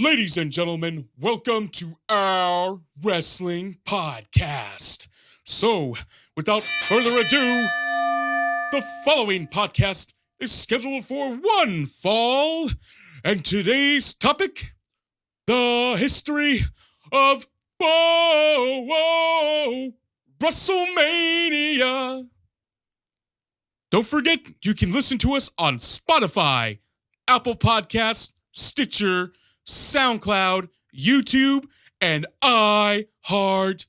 Ladies and gentlemen, welcome to our wrestling podcast. So, without further ado, the following podcast is scheduled for one fall, and today's topic, the history of WrestleMania. Don't forget, you can listen to us on Spotify, Apple Podcasts, Stitcher, SoundCloud, YouTube, and iHeartRadio.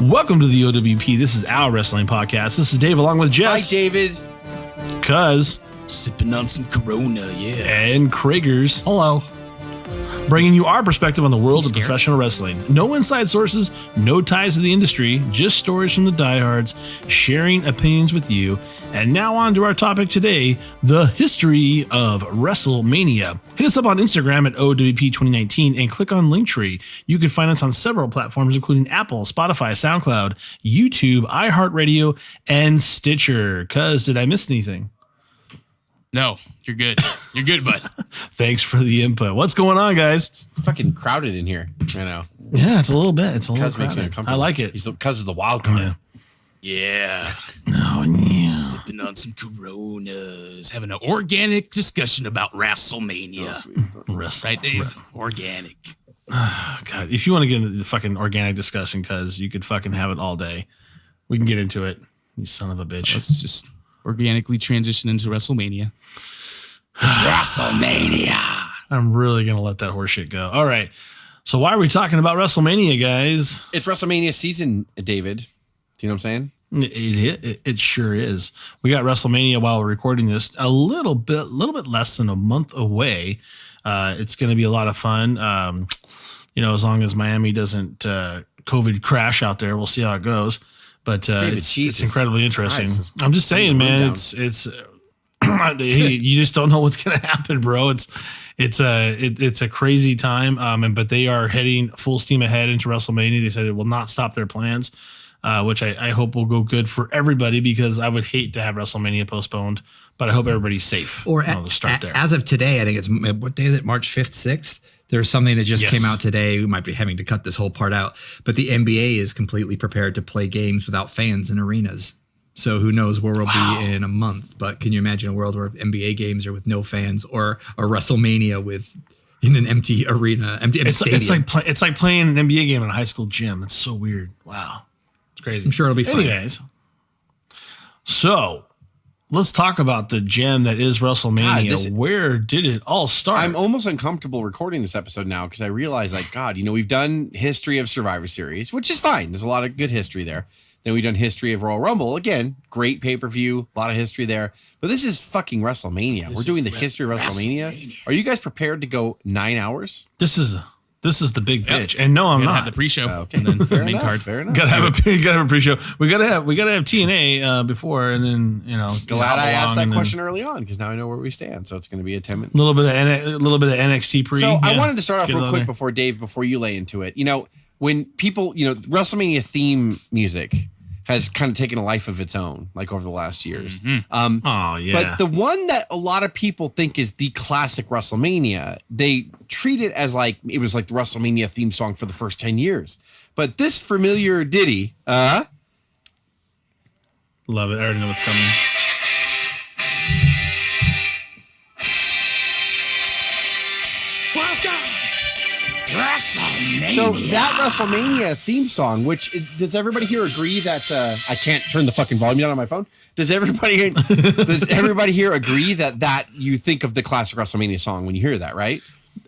Welcome to the O.W.P. This is our wrestling podcast. This is Dave along with Jess. Hi, David. Cuz. Sipping on some Corona, yeah. And Kragers. Hello. Bringing you our perspective on the world of professional wrestling. No inside sources, no ties to the industry, just stories from the diehards, sharing opinions with you. And now on to our topic today, the history of WrestleMania. Hit us up on Instagram at OWP2019 and click on Linktree. You can find us on several platforms, including Apple, Spotify, SoundCloud, YouTube, iHeartRadio, and Stitcher. Cuz, did I miss anything? No, you're good. You're good, bud. Thanks for the input. What's going on, guys? It's fucking crowded in here right now. Yeah, it's a little bit. It's a little Cuz makes me crowded. uncomfortable. I like it. Because of the wild card. Yeah. Oh, yeah. Sipping on some Coronas. Having an organic discussion about WrestleMania. Right, Dave? Organic. God, if you want to get into the fucking organic discussion, cuz you could fucking have it all day. We can get into it. You son of a bitch. Let's just organically transition into WrestleMania. It's WrestleMania. I'm really going to let that horse shit go. All right. So why are we talking about WrestleMania, guys? It's WrestleMania season, David. Do you know what I'm saying? It sure is. We got WrestleMania while we're recording this a little bit less than a month away. It's going to be a lot of fun. As long as Miami doesn't COVID crash out there, we'll see how it goes. But David, it's incredibly interesting. Christ. I'm just saying, man, it's you just don't know what's going to happen, bro. It's a crazy time. But they are heading full steam ahead into WrestleMania. They said it will not stop their plans. Which I hope will go good for everybody, because I would hate to have WrestleMania postponed, but I hope everybody's safe. Or to start there. As of today, I think it's, what day is it? March 5th, 6th? There's something that just came out today. We might be having to cut this whole part out, but the NBA is completely prepared to play games without fans in arenas. So who knows where we'll be in a month, but can you imagine a world where NBA games are with no fans, or a WrestleMania with in an empty arena, empty stadium? It's like playing an NBA game in a high school gym. It's so weird. Wow. Crazy. I'm sure it'll be fun. Anyways, so let's talk about the gem that is WrestleMania. Where did it all start? I'm almost uncomfortable recording this episode now because I realize, we've done history of Survivor Series, which is fine. There's a lot of good history there. Then we've done history of Royal Rumble. Again, great pay-per-view, a lot of history there. But this is fucking WrestleMania. We're doing the history of WrestleMania. Are you guys prepared to go 9 hours? This is the big bitch, and no, I'm not. Have the pre-show, okay. and then Fair main enough, card. Fair enough. Gotta have a pre-show. We gotta have TNA before, and then Glad I asked that question early on, because now I know where we stand. So it's going to be a 10-minute. A little bit of NXT pre. So I wanted to start off real quick before you lay into it. When people, WrestleMania theme music has kind of taken a life of its own, like over the last years. Mm-hmm. But the one that a lot of people think is the classic WrestleMania, they treat it as like it was like the WrestleMania theme song for the first 10 years. But this familiar ditty, love it. I already know what's coming. WrestleMania. So that WrestleMania theme song, which does everybody here agree that I can't turn the fucking volume down on my phone? Does everybody here agree that you think of the classic WrestleMania song when you hear that, right?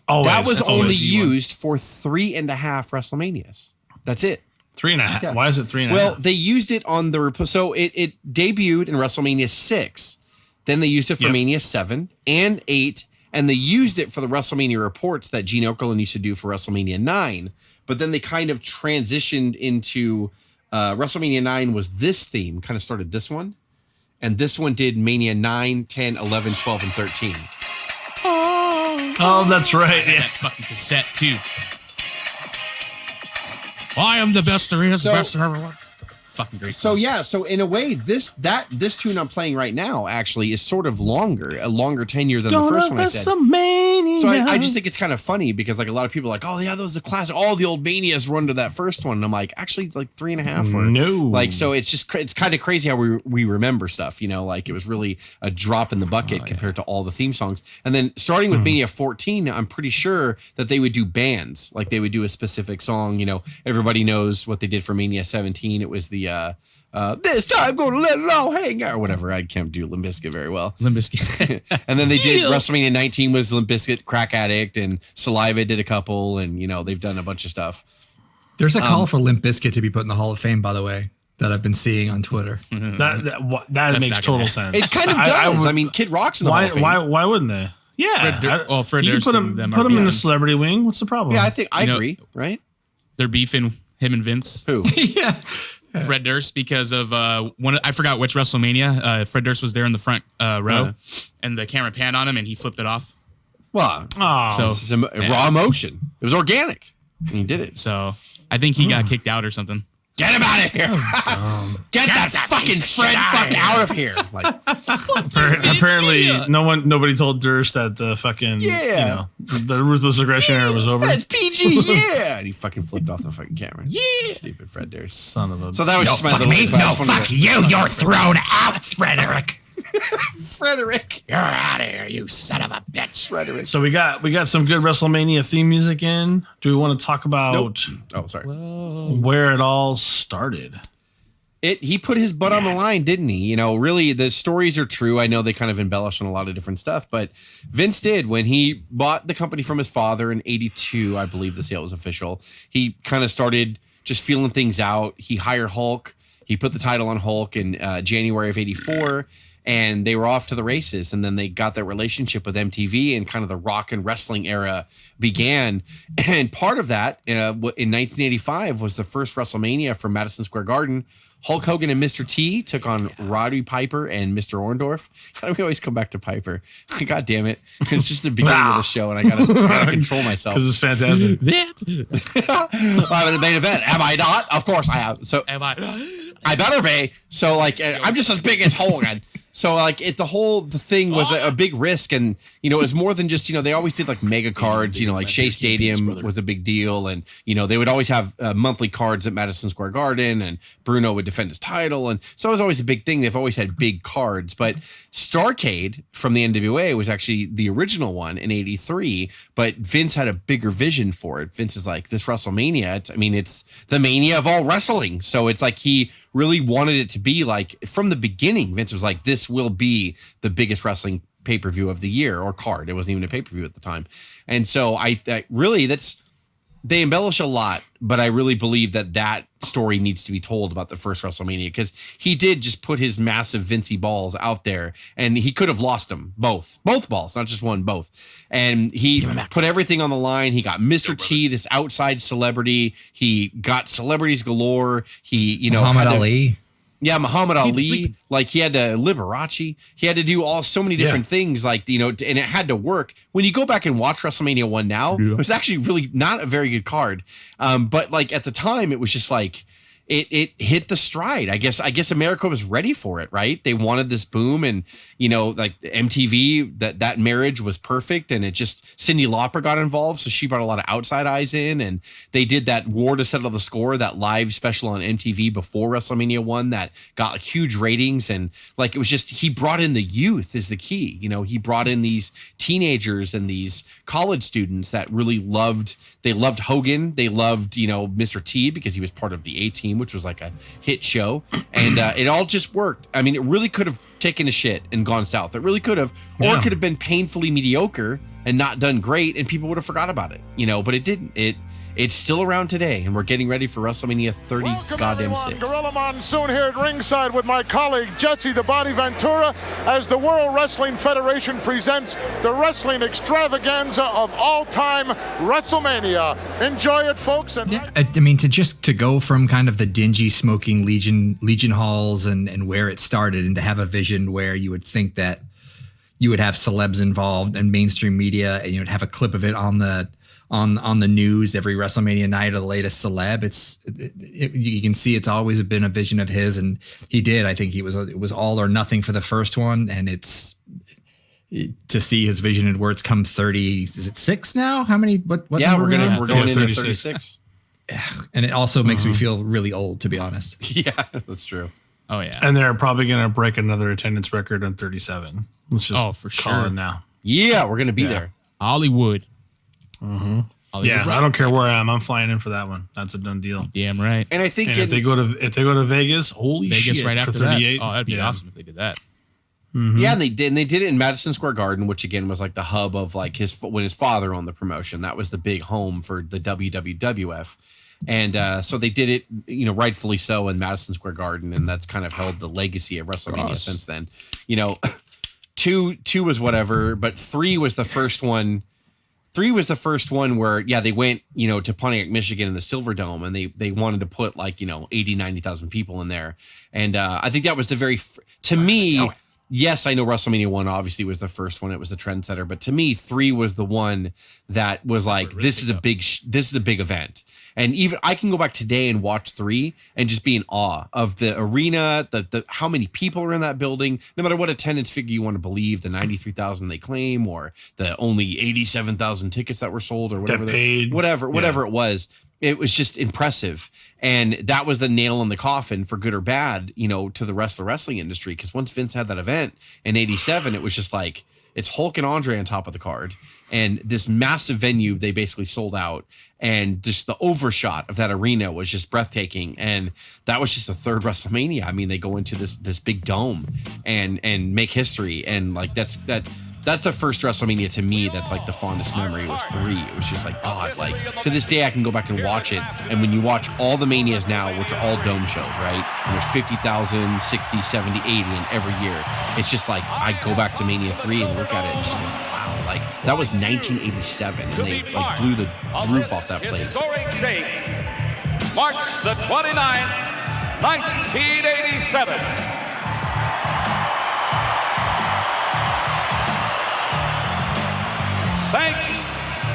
Always. That was That's only always used for 3.5 WrestleManias. That's it. 3.5. Yeah. Why is it 3.5? Well, they used it on so it debuted in WrestleMania 6. Then they used it for Mania 7 and 8. And they used it for the WrestleMania reports that Gene Okerlund used to do for WrestleMania 9. But then they kind of transitioned into WrestleMania 9 was this theme, kind of started this one. And this one did Mania 9, 10, 11, 12, and 13. Oh, that's right. Yeah. That fucking cassette, too. I am the best there is, the best there ever was. Fucking great song. So yeah, so in a way, this tune I'm playing right now actually is sort of a longer tenure than the first one I said. So I just think it's kind of funny because like a lot of people are like, oh yeah, that was the classic. All the old Manias run to that first one. And I'm like, actually like 3.5 or no. Like, so it's kind of crazy how we remember stuff, you know, like it was really a drop in the bucket compared to all the theme songs. And then starting with Mania 14, I'm pretty sure that they would do bands, like they would do a specific song. You know, everybody knows what they did for Mania 17. It was the this time gonna let it all hang out or whatever. I can't do Limp Bizkit very well. Limp Bizkit. And then they did WrestleMania 19 was Limp Bizkit, Crack Addict, and Saliva did a couple, and you know they've done a bunch of stuff. There's a call for Limp Bizkit to be put in the Hall of Fame, by the way, that I've been seeing on Twitter. That makes total sense. It kind of does. I mean, Kid Rock's in the Hall of Fame. Why wouldn't they? Yeah, Fred you Durst put him in the celebrity wing. What's the problem? Yeah, I agree. Right? They're beefing him and Vince. Who? Yeah. Fred Durst, because of one. I forgot which WrestleMania. Fred Durst was there in the front row, and the camera panned on him, and he flipped it off. Well, so this is raw emotion. It was organic. And he did it. So I think he got kicked out or something. Get him out of here! Get that fucking Fred fuck out of here! Like, apparently, nobody told Durst that the fucking the ruthless aggression era was over. It's PG, yeah. And he fucking flipped off the fucking camera. Yeah, stupid Fred Durst, son of a. So that was just my fuck little. Me. No, fuck you. You're thrown out, Frederick. Frederick, you're out of here, you son of a bitch, Frederick. So we got some good WrestleMania theme music in. Do we want to talk about? Oh, sorry. Where it all started. He put his butt on the line, didn't he? You know, really, the stories are true. I know they kind of embellish on a lot of different stuff, but Vince did when he bought the company from his father in '82. I believe the sale was official. He kind of started just feeling things out. He hired Hulk. He put the title on Hulk in January of '84. And they were off to the races. And then they got that relationship with MTV and kind of the rock and wrestling era began. And part of that in 1985 was the first WrestleMania from Madison Square Garden. Hulk Hogan and Mr. T took on Roddy Piper and Mr. Orndorff. How do we always come back to Piper? God damn it. It's just the beginning of the show and I gotta control myself. Because it's fantastic. I'm in the main event. Am I not? Of course I am. So Am I? I better be. So like I'm just as big as Hogan. So like the thing was a big risk, and you know it was more than just they always did like mega cards, like Shea Stadium was a big deal, and they would always have monthly cards at Madison Square Garden, and Bruno would defend his title, and so it was always a big thing. They've always had big cards, but Starrcade from the NWA was actually the original one in '83, but Vince had a bigger vision for it. Vince is like, this WrestleMania, it's the mania of all wrestling, so it's like he really wanted it to be like from the beginning. Vince was like, this will be the biggest wrestling pay-per-view of the year, or card. It wasn't even a pay-per-view at the time. And so I really, they embellish a lot, but I really believe that story needs to be told about the first WrestleMania, because he did just put his massive Vincey balls out there, and he could have lost them both balls, not just one, both. And he put everything on the line. He got Mr. T, this outside celebrity. He got celebrities galore. He, Muhammad Ali. Yeah, Muhammad Ali, like he had to Liberace. He had to do so many different things, like, and it had to work. When you go back and watch WrestleMania 1 now, it was actually really not a very good card. But like at the time, it was just like, it hit the stride. I guess America was ready for it, right? They wanted this boom, and like MTV, that marriage was perfect, and it just Cyndi Lauper got involved, so she brought a lot of outside eyes in, and they did that War to Settle the Score, that live special on MTV before WrestleMania 1 that got huge ratings, and like it was just, he brought in the youth is the key. He brought in these teenagers and these college students that really loved Hogan, they loved Mr. T because he was part of the A-Team, which was like a hit show, and it all just worked. I mean, it really could have taken a shit and gone south. It really could have, or it could have been painfully mediocre and not done great, and people would have forgot about it, but it didn't. it's still around today, and we're getting ready for WrestleMania 30 goddamn 6. Gorilla Monsoon here at ringside with my colleague Jesse the Body Ventura as the World Wrestling Federation presents the wrestling extravaganza of all time, WrestleMania. Enjoy it, folks. And I mean, to go from kind of the dingy, smoking Legion halls and where it started, and to have a vision where you would think that you would have celebs involved and mainstream media, and you would have a clip of it on the news every WrestleMania night of the latest celeb. You can see it's always been a vision of his, and he did. I think it was all or nothing for the first one, and it's to see his vision and where it's come 30. Is it 6 now? How many? What? Yeah, we're going into 36. 36. And it also makes me feel really old, to be honest. Yeah, that's true. Oh yeah. And they're probably going to break another attendance record on 37. Let's just for call sure it now. Yeah, we're going to be there. Hollywood. Yeah, I don't care where I am. I'm flying in for that one. That's a done deal. Damn right. And I think If they go to Vegas, holy Vegas shit, right after for 38. that. Oh, that'd be awesome if they did that. Yeah, and they did it in Madison Square Garden, which again was like the hub of like when his father owned the promotion. That was the big home for the WWF. And so they did it, rightfully so, in Madison Square Garden, and that's kind of held the legacy of WrestleMania since then. Two was whatever, but 3 was the first one. 3 was the first one where, they went, to Pontiac, Michigan in the Silver Dome, and they wanted to put 80, 90,000 people in there. And I think that was to me, yes, I know WrestleMania 1 obviously was the first one. It was the trendsetter, but to me, 3 was the one that was like, this is a big event. And even I can go back today and watch 3 and just be in awe of the arena, the how many people are in that building, no matter what attendance figure you want to believe, the 93,000 they claim, or the only 87,000 tickets that were sold, or whatever, whatever it was. It was just impressive. And that was the nail in the coffin, for good or bad, to the rest of the wrestling industry. Because once Vince had that event in 87, it was just like, it's Hulk and Andre on top of the card. And this massive venue, they basically sold out. And just the overshot of that arena was just breathtaking. And that was just the third WrestleMania. I mean, they go into this big dome and make history. And like that's the first WrestleMania to me that's like the fondest memory was 3. It was just like, God, like to this day I can go back and watch it. And when you watch all the Manias now, which are all dome shows, right? And there's 50,000, 60, 70, 80 in every year. It's just like I go back to Mania 3 and look at it and just go, wow, like that was 1987 and they like blew the roof off that place. Historic date, March the 29th, 1987. Thanks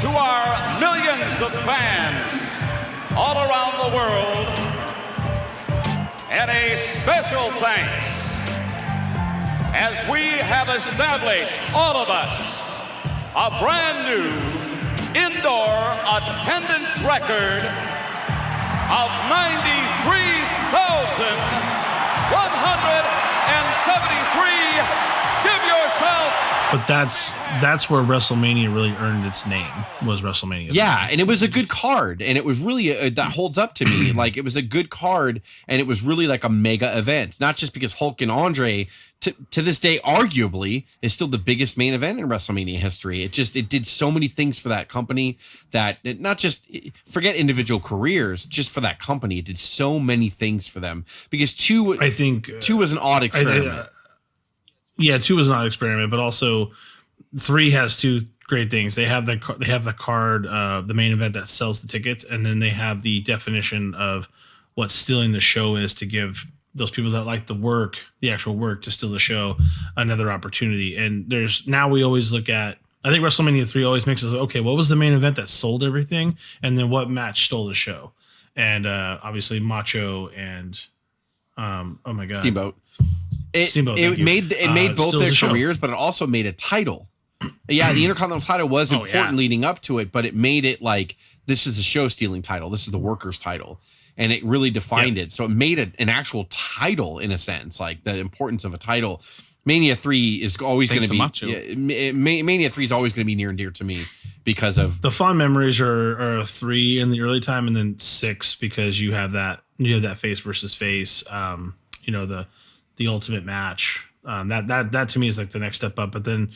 to our millions of fans all around the world, and a special thanks as we have established, all of us, a brand new indoor attendance record of 93,173. Give yourself. But that's where WrestleMania really earned its name, was WrestleMania. Yeah, and it was a good card, and it was really that holds up to me. Like it was a good card, and it was really like a mega event. Not just because Hulk and Andre, to this day, arguably, is still the biggest main event in WrestleMania history. It did so many things for that company that not just forget individual careers, just for that company, it did so many things for them. Because 2 was an odd experiment. 2 was an odd experiment, but also 3 has 2 great things. They have the card, the main event that sells the tickets, and then they have the definition of what stealing the show is, to give those people that like the actual work to steal the show, another opportunity. And we always look at, I think WrestleMania 3 always makes us, okay, what was the main event that sold everything? And then what match stole the show? And obviously Macho and, oh my God. Steamboat. It made both their careers, but it also made a title. Yeah, the Intercontinental title was important leading up to it, but it made it like, this is a show stealing title. This is the workers' title. And it really defined it. So it made it an actual title in a sense, like the importance of a title. Mania 3 is always going to be Mania 3 is always going to be near and dear to me because of the fond memories are 3 in the early time, and then 6 because you have that face versus face, the ultimate match. That to me is like the next step up. But then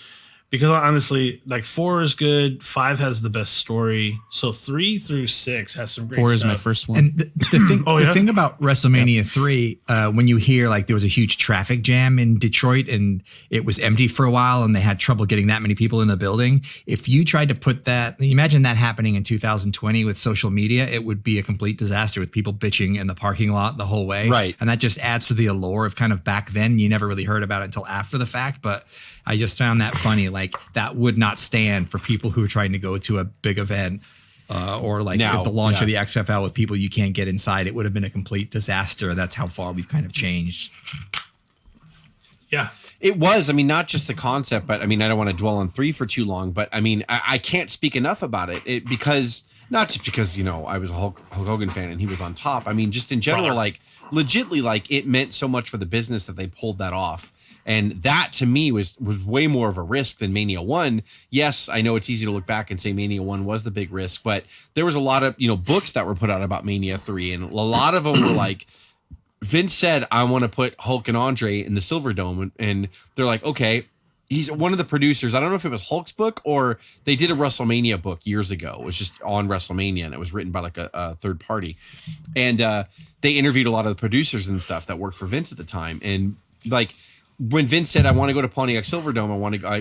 Because honestly, like 4 is good, 5 has the best story, so 3 through 6 has some great 4 stuff. is my first one. And the thing about WrestleMania 3, when you hear like there was a huge traffic jam in Detroit and it was empty for a while and they had trouble getting that many people in the building, if you tried to put that, imagine that happening in 2020 with social media, it would be a complete disaster with people bitching in the parking lot the whole way. Right. And that just adds to the allure of kind of back then. You never really heard about it until after the fact, but I just found that funny. Like that would not stand for people who are trying to go to a big event or like Now, at the launch yeah. of the XFL with people you can't get inside. It would have been a complete disaster. That's how far we've kind of changed. Yeah. It was. I mean, not just the concept, but I mean, I don't want to dwell on 3 for too long, but I mean, I can't speak enough about it because not just because, you know, I was a Hulk Hogan fan and he was on top. I mean, just in general, like legitly, like it meant so much for the business that they pulled that off. And that to me was way more of a risk than Mania 1. Yes, I know it's easy to look back and say Mania 1 was the big risk, but there was a lot of, you know, books that were put out about Mania 3. And a lot of them were like, Vince said, I want to put Hulk and Andre in the Silver Dome. And they're like, okay, he's one of the producers. I don't know if it was Hulk's book or they did a WrestleMania book years ago. It was just on WrestleMania and it was written by like a third party. And they interviewed a lot of the producers and stuff that worked for Vince at the time. And like, when Vince said, I want to go to Pontiac Silverdome,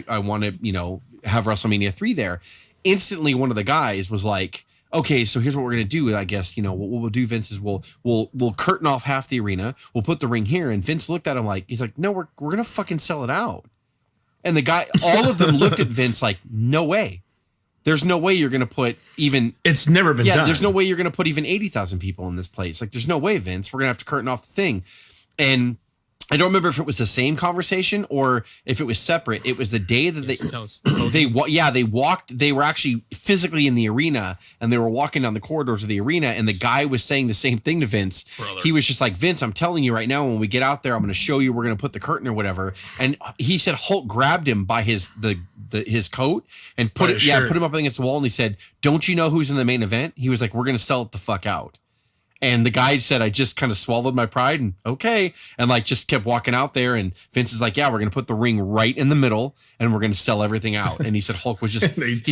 I want to, you know, have WrestleMania 3 there, instantly one of the guys was like, okay, so here's what we're going to do. I guess, you know, what we'll do, Vince, is we'll curtain off half the arena. We'll put the ring here. And Vince looked at him like, he's like, no, we're going to fucking sell it out. And the guy, all of them looked at Vince like, no way. There's no way you're going to put even. It's never been done. There's no way you're going to put even 80,000 people in this place. Like, there's no way, Vince. We're going to have to curtain off the thing. And I don't remember if it was the same conversation or if it was separate. It was the day that they walked. They were actually physically in the arena and they were walking down the corridors of the arena. And the guy was saying the same thing to Vince. Brother. He was just like, Vince, I'm telling you right now, when we get out there, I'm going to show you, we're going to put the curtain or whatever. And he said Hulk grabbed him by his coat and put him up against the wall. And he said, don't you know who's in the main event? He was like, we're going to sell it the fuck out. And the guy said, I just kind of swallowed my pride and okay. And like just kept walking out there. And Vince is like, yeah, we're going to put the ring right in the middle and we're going to sell everything out. And he said, Hulk was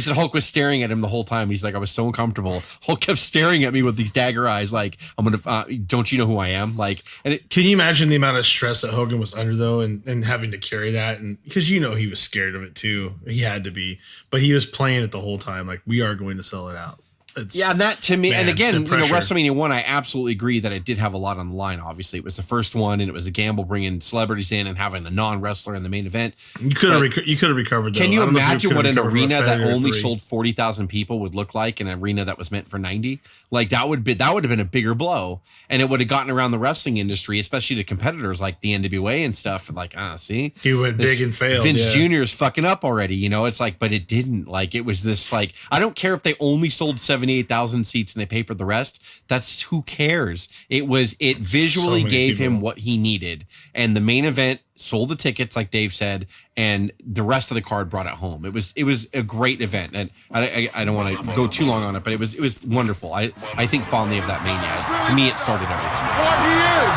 Hulk was staring at him the whole time. He's like, I was so uncomfortable. Hulk kept staring at me with these dagger eyes. Like, I'm going to, don't you know who I am? Like, and can you imagine the amount of stress that Hogan was under though? And having to carry that. And because, you know, he was scared of it too. He had to be, but he was playing it the whole time. Like, we are going to sell it out. And that to me, and again, you know, WrestleMania 1, I absolutely agree that it did have a lot on the line. Obviously, it was the first one, and it was a gamble bringing celebrities in and having a non-wrestler in the main event. You could have recovered. Though. Can you imagine what an arena that only sold 40,000 people would look like? An arena that was meant for 90, like that would have been a bigger blow, and it would have gotten around the wrestling industry, especially to competitors like the NWA and stuff. Like, see, he went big and failed. Vince Jr. is fucking up already. You know, it's like, but it didn't. Like, it was this like, I don't care if they only sold 78,000 seats and they papered the rest. That's who cares. It visually gave him what he needed. And the main event sold the tickets, like Dave said, and the rest of the card brought it home. It was a great event. And I don't want to go too long on it, but it was wonderful. I think fondly of that Mania. To me, it started everything. What he is,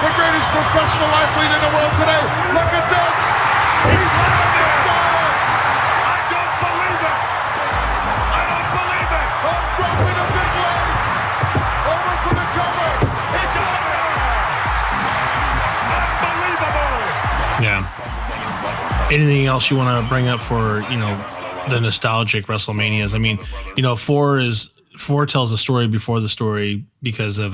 the greatest professional athlete in the world today. Look at this. He's dropping a big leg. Over for the cover. He got it. Unbelievable. Yeah. Anything else you want to bring up for, you know, the nostalgic WrestleManias? I mean, you know, 4 tells the story before the story because of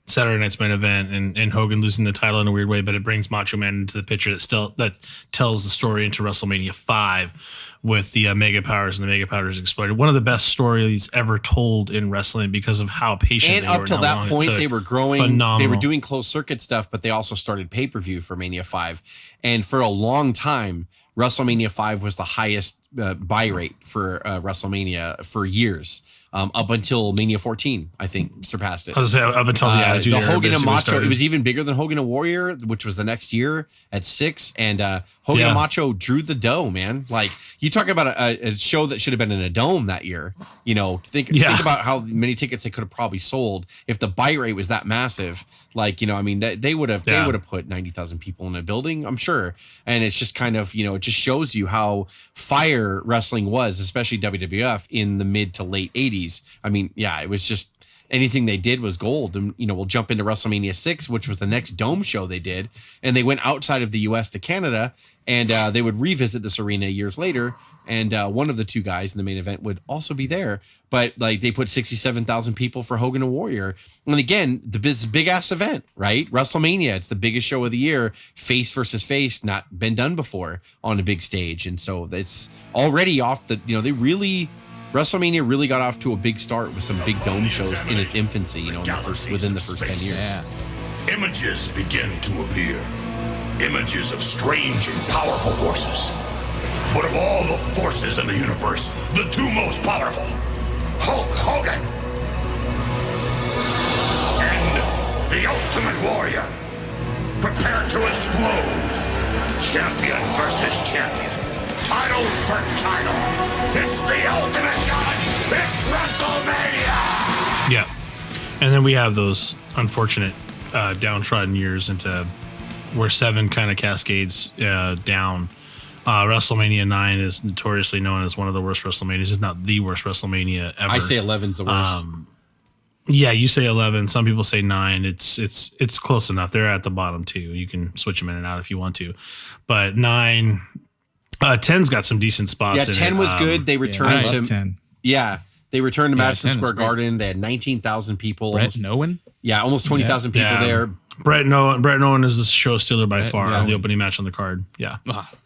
Saturday Night's main event and Hogan losing the title in a weird way, but it brings Macho Man into the picture that tells the story into WrestleMania 5 with the Mega Powers and the Mega Powers exploded. One of the best stories ever told in wrestling because of how patient and they up were. till that point, they were growing. Phenomenal. They were doing closed circuit stuff, but they also started pay-per-view for Mania 5. And for a long time, WrestleMania 5 was the highest buy rate for WrestleMania for years. up until Mania 14, I think surpassed it. I was gonna say, up until the Attitude the Era Hogan and basically Macho, started. it was even bigger than Hogan and Warrior, which was the next year at 6. And Hogan and Macho drew the dough, man. Like, you talk about a show that should have been in a dome that year. You know, think about how many tickets they could have probably sold if the buy rate was that massive. Like, you know, I mean, they would have put 90,000 people in a building, I'm sure. And it's just kind of, you know, it just shows you how fire wrestling was, especially WWF in the mid to late 80s. I mean, yeah, it was just anything they did was gold. And, you know, we'll jump into WrestleMania 6, which was the next dome show they did. And they went outside of the US to Canada, and they would revisit this arena years later. And one of the two guys in the main event would also be there. But like, they put 67,000 people for Hogan and Warrior. And again, this big ass event, right? WrestleMania, it's the biggest show of the year. Face versus face, not been done before on a big stage. And so it's already off the, you know, WrestleMania really got off to a big start with some big dome shows in its infancy, you know, within the first 10 years. Yeah. Images begin to appear. Images of strange and powerful forces. But of all the forces in the universe, the two most powerful, Hulk Hogan and the Ultimate Warrior, prepare to explode. Champion versus champion. Title for title. It's the ultimate challenge. It's WrestleMania. Yeah. And then we have those unfortunate downtrodden years into where 7 kind of cascades down. WrestleMania 9 is notoriously known as one of the worst WrestleManias, if not the worst WrestleMania ever. I say 11's the worst. Yeah, you say 11. Some people say 9. It's close enough. They're at the bottom too. You can switch them in and out if you want to. But 9, 10's got some decent spots. Yeah, 10 was good. They returned to 10. Yeah, they returned to Madison 10 Square was great. Garden. They had 19,000 people. Brett Nowen? Yeah, almost 20,000 people there. Brett Nowen is the show stealer by far. The opening match on the card. Yeah.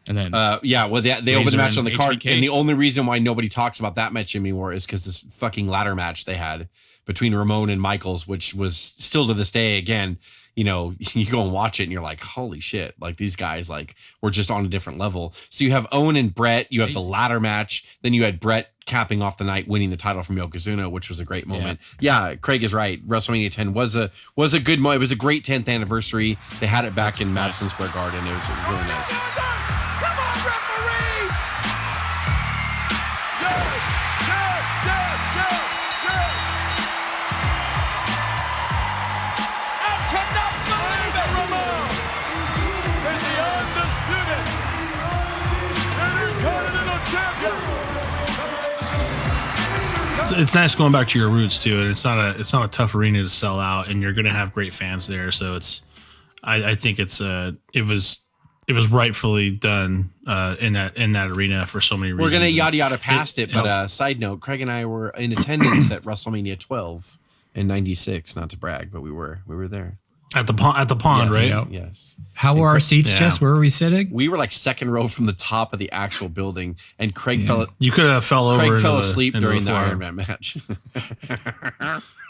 And then they opened the match on the card. HBK. And the only reason why nobody talks about that match anymore is because this fucking ladder match they had between Ramon and Michaels, which was still to this day, again, you know, you go and watch it and you're like, holy shit, like these guys like were just on a different level. So you have Owen and Brett, you have the ladder match, then you had Brett capping off the night winning the title from Yokozuna, which was a great moment. Yeah, Craig is right. WrestleMania 10 was a good moment. It was a great 10th anniversary. They had it back in Madison Square Garden. It was really nice. Come on, referee! Yes! I cannot believe it, Ramon! Is the undisputed Intercontinental Champion! It's nice going back to your roots too, and it's not a tough arena to sell out, and you're going to have great fans there. So I think it was rightfully done in that arena for so many reasons. We're gonna yada past it, but side note, Craig and I were in attendance at WrestleMania 12 in '96. Not to brag, but we were there at the pond, yes, right? Yep. Yes. How were our seats, Jess? Where were we sitting? We were like second row from the top of the actual building, and Craig fell. You could have fell over. Craig fell asleep into during the floor. Iron Man match.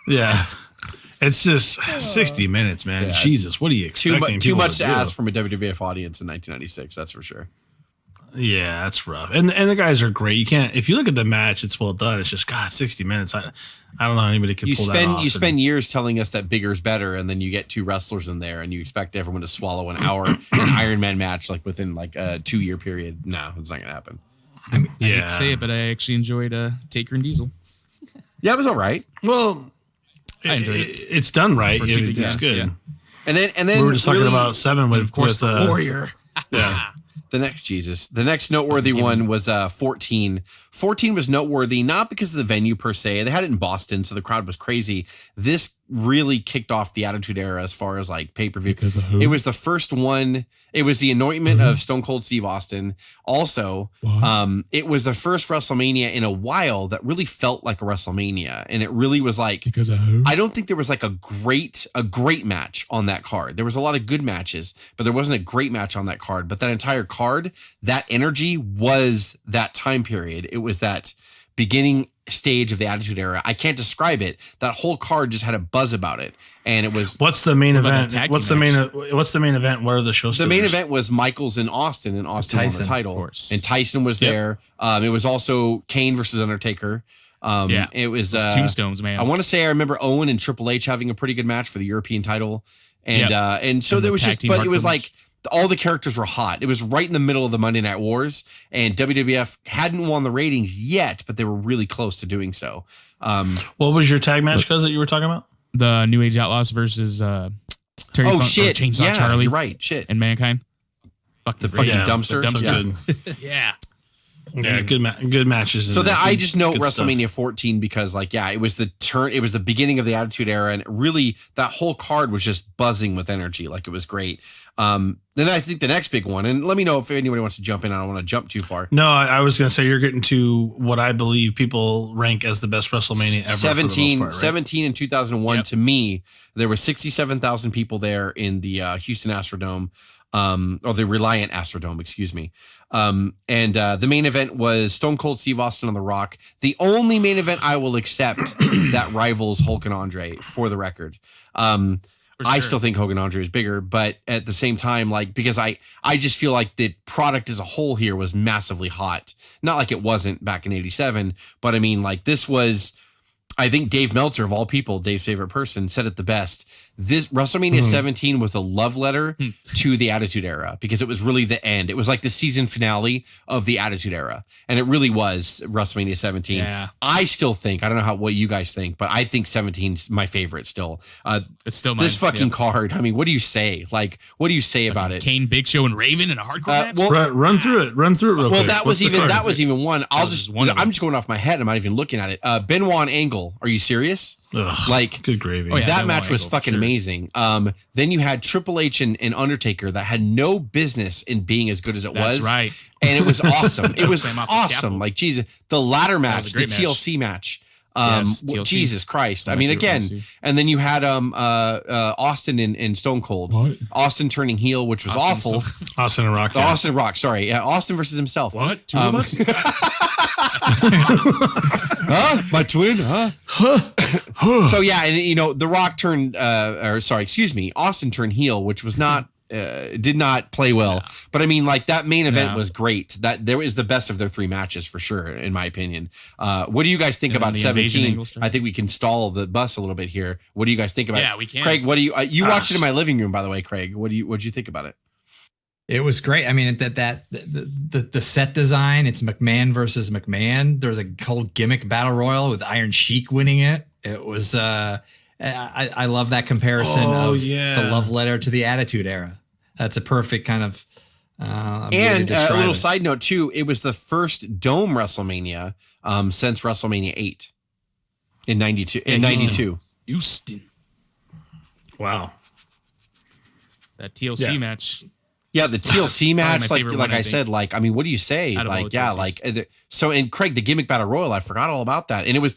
Yeah. It's just 60 minutes, man. Yeah. Jesus, what are you expecting? Too much to do? ask from a WWF audience in 1996. That's for sure. Yeah, that's rough. And the guys are great. You can't, if you look at the match, it's well done. It's just, God, 60 minutes. I don't know how anybody could pull that off. You spend years telling us that bigger is better, and then you get 2 wrestlers in there, and you expect everyone to swallow an hour an Iron Man match like within like a 2-year period. No, it's not gonna happen. I hate to say it, but I actually enjoyed Taker and Diesel. Yeah, it was all right. Well, I enjoyed it. It's done right. For cheap, It's good. yeah. And then We were just talking about 7 with, Of course, with the Warrior. Yeah. The next noteworthy one was 14. 14 was noteworthy, not because of the venue per se. They had it in Boston, so the crowd was crazy. This really kicked off the Attitude Era as far as like pay-per-view. Because of who? It was the first one. It was the anointment of Stone Cold Steve Austin. Also, it was the first WrestleMania in a while that really felt like a WrestleMania. And it really was like, Because of who? I don't think there was like a great match on that card. There was a lot of good matches, but there wasn't a great match on that card. But that entire card, that energy was that time period. It was that beginning stage of the Attitude Era. I can't describe it. That whole card just had a buzz about it. And it was What's the main about event? the tag What's team the main event? What are the shows? the main event was Michaels and Austin, and Austin won the Tyson, title. of course. And Tyson was there. It was also Kane versus Undertaker. It was those tombstones, man. I want to say I remember Owen and Triple H having a pretty good match for the European title, and so there was just, but it was like all the characters were hot. It was right in the middle of the Monday Night Wars, and WWF hadn't won the ratings yet, but they were really close to doing so. What was your tag match, cuz, that you were talking about? The New Age Outlaws versus Terry Funk, shit, Chainsaw Charlie, you're right, shit, and Mankind. The fucking dumpster. Yeah. Yeah, good matches. So that I just know good WrestleMania stuff. 14 because it was it was the beginning of the Attitude Era, and really that whole card was just buzzing with energy. Like, it was great. Then I think the next big one, and let me know if anybody wants to jump in. I don't want to jump too far. No, I was going to say you're getting to what I believe people rank as the best WrestleMania ever. 17, for the most part, right? 17 in 2001. To me, there were 67,000 people there in the Houston Astrodome, or the Reliant Astrodome, excuse me. And the main event was Stone Cold Steve Austin on The Rock. The only main event I will accept that rivals Hulk and Andre, for the record. I still think Hogan Andre is bigger, but at the same time, like, because I just feel like the product as a whole here was massively hot. Not like it wasn't back in 87, but I mean, like, this was, I think Dave Meltzer, of all people, Dave's favorite person, said it the best. This WrestleMania 17 was a love letter to the Attitude Era, because it was really the end. It was like the season finale of the Attitude Era, and it really was WrestleMania 17. Yeah. I still think, I don't know what you guys think, but I think 17 is my favorite still. It's still mine. This fucking card. I mean, what do you say? Like, what do you say about it? Kane, Big Show, and Raven in a hardcore match. Well, Run through it real quick. well, that What's was the card? even one. I'm just going off my head. I'm not even looking at it. Benoit and Angle. Are you serious? Ugh, Like, good gravy. Oh, yeah. that Benoit match was Angle, fucking sure. amazing. Then you had Triple H and Undertaker that had no business in being as good as it was. That's right. And it was awesome. It was Him off the awesome. scaffold. Like, Jesus, the ladder match, was a the great match. TLC match. Yes, TLC. Jesus Christ. I My mean, favorite again, ones, too. and then you had Austin and Stone Cold. What? Austin turning heel, which was Austin awful. Austin and Rock. The Austin Rock, sorry. Yeah, Austin versus himself. What? Two of us? Huh? My twin? Huh? So yeah, and The Rock turned, Austin turned heel, which was not, did not play well. Yeah. But I mean, like, that main event was great. That there was the best of their three matches for sure, in my opinion. What do you guys think about 17? I think we can stall the bus a little bit here. What do you guys think about it? Yeah, we can. Craig, what do you, you watched it in my living room, by the way, Craig. What'd you think about it? It was great. I mean, the set design, it's McMahon versus McMahon. There's a whole gimmick battle royal with Iron Sheik winning it. It was, I love that comparison the love letter to the Attitude Era. That's a perfect kind of, and a little side note too, it was the first Dome WrestleMania since WrestleMania 8 in 92. In 92. Houston. Wow. That TLC match. Yeah, the TLC match, my favorite like one, I said, like, I mean, what do you say? Like, yeah, like, so, and Craig, the gimmick battle royal, I forgot all about that. And it was,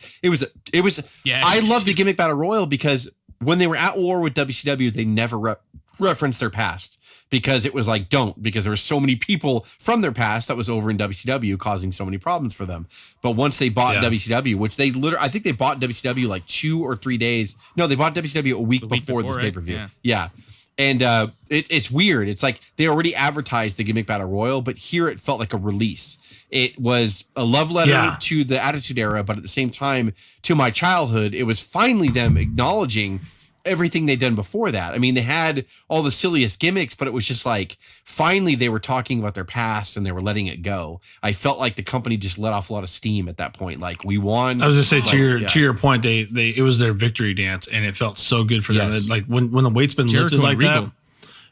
yeah, I love the gimmick battle royal because when they were at war with WCW, they never referenced their past, because it was like, because there were so many people from their past that was over in WCW causing so many problems for them. But once they bought WCW, which they I think they bought WCW like 2 or 3 days. No, they bought WCW a week before this pay-per-view. Yeah. And it's weird. It's like they already advertised the gimmick battle royal, but here it felt like a release. It was a love letter to the Attitude Era, but at the same time, to my childhood, it was finally them acknowledging everything they'd done before that. I mean, they had all the silliest gimmicks, but it was just like, finally they were talking about their past and they were letting it go. I felt like the company just let off a lot of steam at that point. Like, we won. I was just say, to your point, it was their victory dance, and it felt so good for them. Like, when the weight's been lifted like that.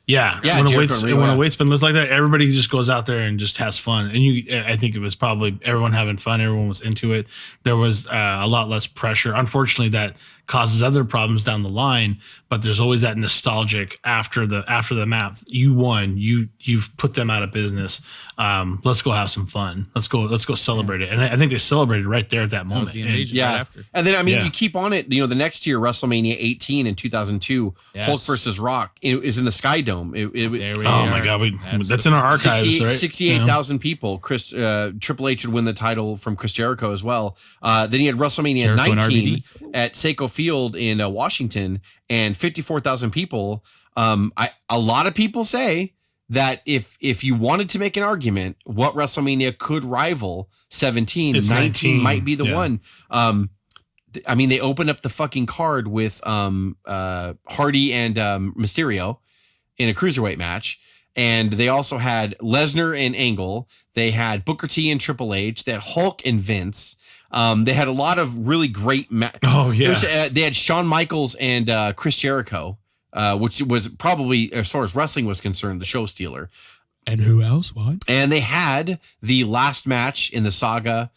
Yeah. When a weight's been lifted like that, everybody just goes out there and just has fun. And I think it was probably everyone having fun. Everyone was into it. There was a lot less pressure. Unfortunately, that causes other problems down the line, but there's always that nostalgic after the math. You won. You've put them out of business. Let's go have some fun. Let's go celebrate it. And I think they celebrated right there at that moment. The invasion right after. And then, I mean, you keep on it. The next year, WrestleMania 18 in 2002, Hulk versus Rock is in the Sky Dome. My God, that's in our archives. 68,000 people. Triple H would win the title from Chris Jericho as well. Then you had WrestleMania Jericho 19 at Seiko Field in Washington, and 54,000 people. A lot of people say that if you wanted to make an argument, what WrestleMania could rival 17, It's 19 might be the yeah. one. I mean, they opened up the fucking card with Hardy and Mysterio in a cruiserweight match. And they also had Lesnar and Angle. They had Booker T and Triple H. They had Hulk and Vince. They had a lot of really great Oh, yeah. they had Shawn Michaels and Chris Jericho, which was probably, as far as wrestling was concerned, the show stealer. And who else? What? And they had the last match in the saga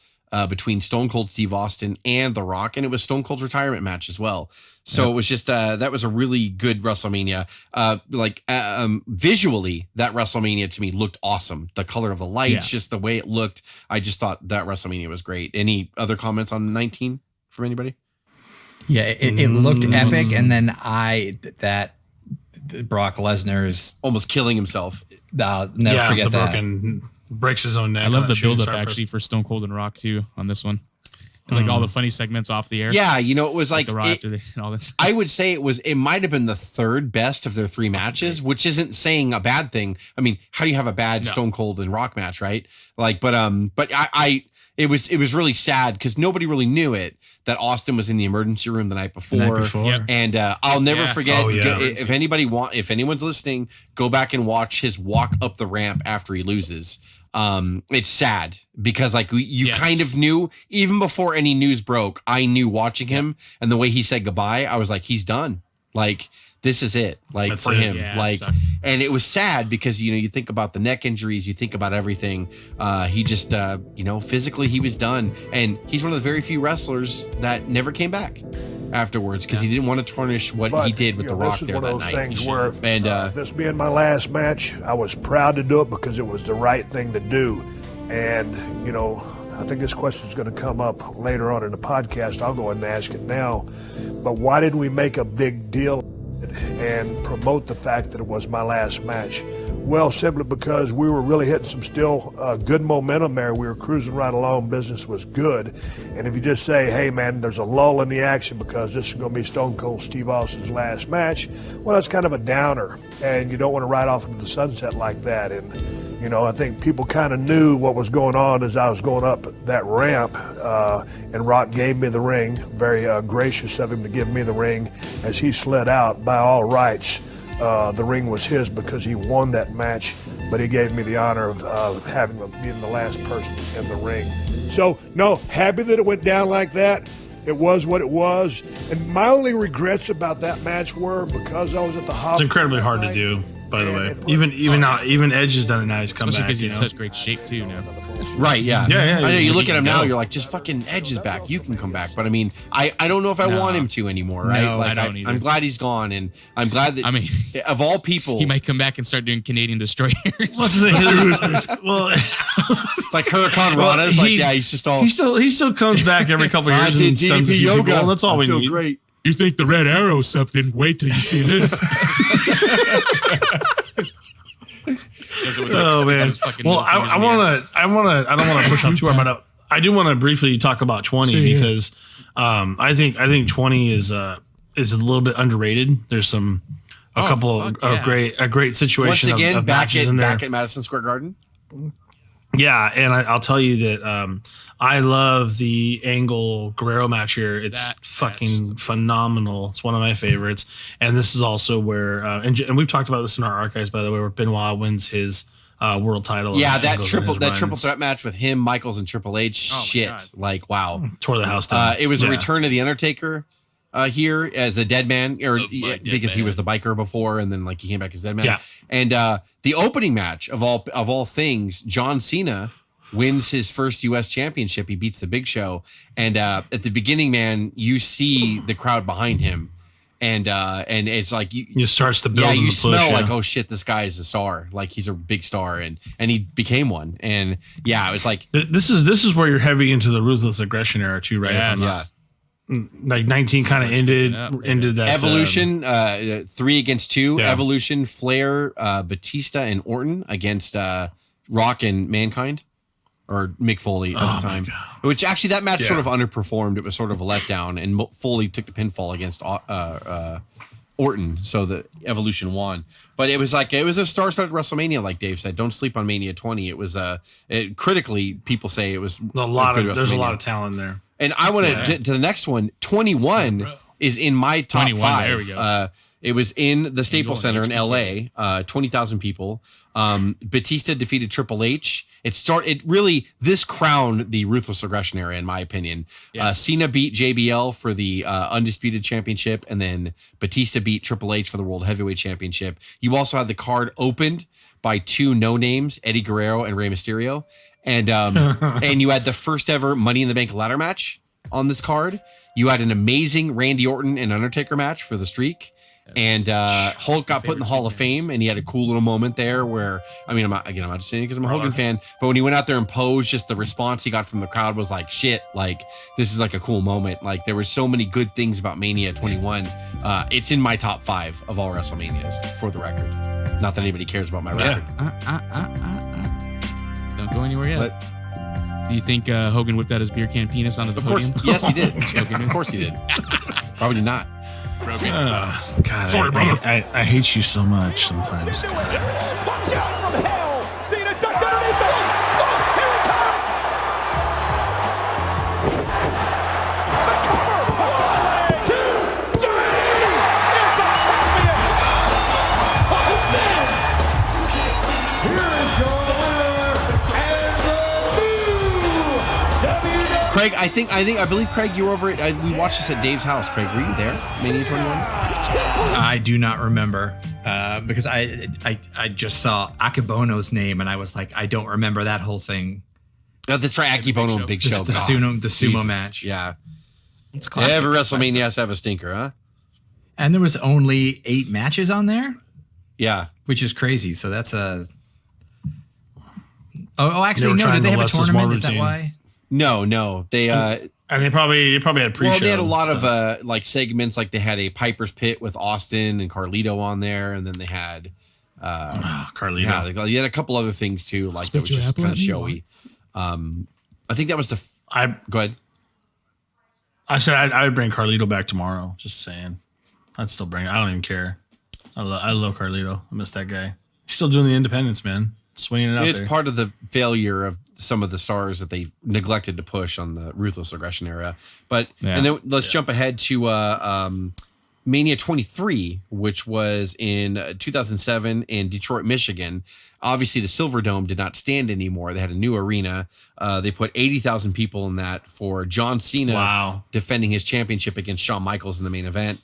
between Stone Cold Steve Austin and The Rock, and it was Stone Cold's retirement match as well. So it was just that was a really good WrestleMania. Visually, that WrestleMania to me looked awesome. The color of the lights, just the way it looked. I just thought that WrestleMania was great. Any other comments on 19 from anybody? Yeah, it looked epic, and then Brock Lesnar's almost killing himself. Never forget that. Breaks his own neck. I love the build-up actually for Stone Cold and Rock too on this one. And like all the funny segments off the air. Yeah, you know, it was like the Raw after and all this. I would say it might have been the third best of their three matches, which isn't saying a bad thing. I mean, how do you have a bad Stone Cold and Rock match, right? Like, but it was really sad because nobody really knew it that Austin was in the emergency room the night before. And I'll never forget. If anyone's listening, go back and watch his walk up the ramp after he loses. It's sad because like you kind of knew even before any news broke. I knew watching him and the way he said goodbye. I was like, he's done. Like this is it. Like that's for him. Yeah, like, and it was sad because you think about the neck injuries, you think about everything. He just physically he was done, and he's one of the very few wrestlers that never came back afterwards because he didn't want to tarnish what he did with The Rock there that night. Things where, this being my last match, I was proud to do it because it was the right thing to do. And, I think this question is going to come up later on in the podcast. I'll go ahead and ask it now. But why did we make a big deal and promote the fact that it was my last match? Well, simply because we were really hitting some still good momentum there. We were cruising right along. Business was good. And if you just say, hey, man, there's a lull in the action because this is going to be Stone Cold Steve Austin's last match, well, that's kind of a downer. And you don't want to ride off into the sunset like that. And, I think people kind of knew what was going on as I was going up that ramp. And Rock gave me the ring. Very gracious of him to give me the ring as he slid out. By all rights, the ring was his because he won that match, but he gave me the honor of being the last person in the ring. So, no, happy that it went down like that. It was what it was. And my only regrets about that match were because I was at the hospital. It's incredibly hard to do, by the way. Even Edge has done a nice comeback. Especially because he's in such great shape too now. Right, yeah. Yeah. I know you look at him now, you're like, just fucking Edge is back. You can come back. But I mean, I don't know if I want him to anymore, right? No, I don't either. I'm glad he's gone, and I'm glad that of all people, he might come back and start doing Canadian Destroyers. Well, like Huracan Rana's he's just all he still comes back every couple of years and stuns a few people. Well, that's all we need. Great. You think the Red Arrow's something? Wait till you see this. Oh man! Well, I don't want to push on too hard, but I do want to briefly talk about 20 because I think 20 is a little bit underrated. There's a great situation. Once again, of back at Madison Square Garden. Yeah, and I'll tell you that I love the Angle Guerrero match here. It's fucking phenomenal. It's one of my favorites. And this is also where, and we've talked about this in our archives, by the way, where Benoit wins his world title. Yeah, that triple threat match with him, Michaels, and Triple H. Like, wow. Tore the house down. It was a return of The Undertaker here as a dead man, because he was the biker before, and then like he came back as dead man. Yeah. And the opening match of all things, John Cena wins his first U.S. championship. He beats the Big Show, and at the beginning, man, you see the crowd behind him, and it's like it starts to build. Yeah, you smell like, oh shit, this guy is a star. Like he's a big star, and he became one. And yeah, it was like this is where you're heavy into the ruthless aggression era too, right? Yes. Like 19 kind of ended that Evolution 3 against 2. Yeah. Evolution, Flair, Batista, and Orton against Rock and Mankind, or Mick Foley at the time. Which actually that match sort of underperformed. It was sort of a letdown, and Foley took the pinfall against Orton, so the Evolution won. But it was a star-studded WrestleMania, like Dave said. Don't sleep on Mania 20. It was critically, people say it was there's a lot of talent there. And I want to the next one. 21 is in my top 5. There we go. It was in the Staples Center in LA. 20,000 people. Batista defeated Triple H. This crowned the Ruthless Aggression era, in my opinion. Yes. Cena beat JBL for the Undisputed Championship, and then Batista beat Triple H for the World Heavyweight Championship. You also had the card opened by 2 no-names, Eddie Guerrero and Rey Mysterio. And and you had the first ever Money in the Bank ladder match on this card. You had an amazing Randy Orton and Undertaker match for the streak. And Hulk got put in the Hall of Fame, and he had a cool little moment there where, I'm not just saying it because I'm a Hogan fan, but when he went out there and posed, just the response he got from the crowd was like, shit, like, this is like a cool moment. Like, there were so many good things about Mania 21. It's in my top 5 of all WrestleManias, for the record. Not that anybody cares about my record. Don't go anywhere yet. But do you think Hogan whipped out his beer can penis onto the podium? Of course, yes, he did. Of course he did. Probably not. God, sorry, brother. I hate you so much sometimes. Watch out from hell! Cena ducked underneath it! Oh, here it comes! The cover! 1, 2, 3! It's the champion! Oh, man! Here is your winner and the new WWE. Craig, I believe Craig, you were over it. We watched this at Dave's house. Craig, were you there? Mania 21? I do not remember because I just saw Akibono's name and I was like, I don't remember that whole thing. Oh, that's right, Akibono and Big Show. The sumo match. Yeah. It's classic. Every WrestleMania has to have a stinker, huh? And there was only 8 matches on there? Yeah. Which is crazy. So that's a... Oh, actually, no. Did they have a tournament? Is that why? No. They... And they probably had pre-show. Well, they had a lot of like segments, like they had a Piper's Pit with Austin and Carlito on there, and then they had Carlito. Yeah, they had a couple other things too, like that was just kind of showy. I think that was go ahead. I said I would bring Carlito back tomorrow. Just saying, I'd still bring it. I don't even care. I love Carlito. I miss that guy. He's still doing the independents, man. Swinging it out It's there. part of the failure of some of the stars that they neglected to push on the Ruthless Aggression era. But and then let's jump ahead to Mania 23, which was in 2007 in Detroit, Michigan. Obviously, the Silver Dome did not stand anymore. They had a new arena. They put 80,000 people in that for John Cena defending his championship against Shawn Michaels in the main event.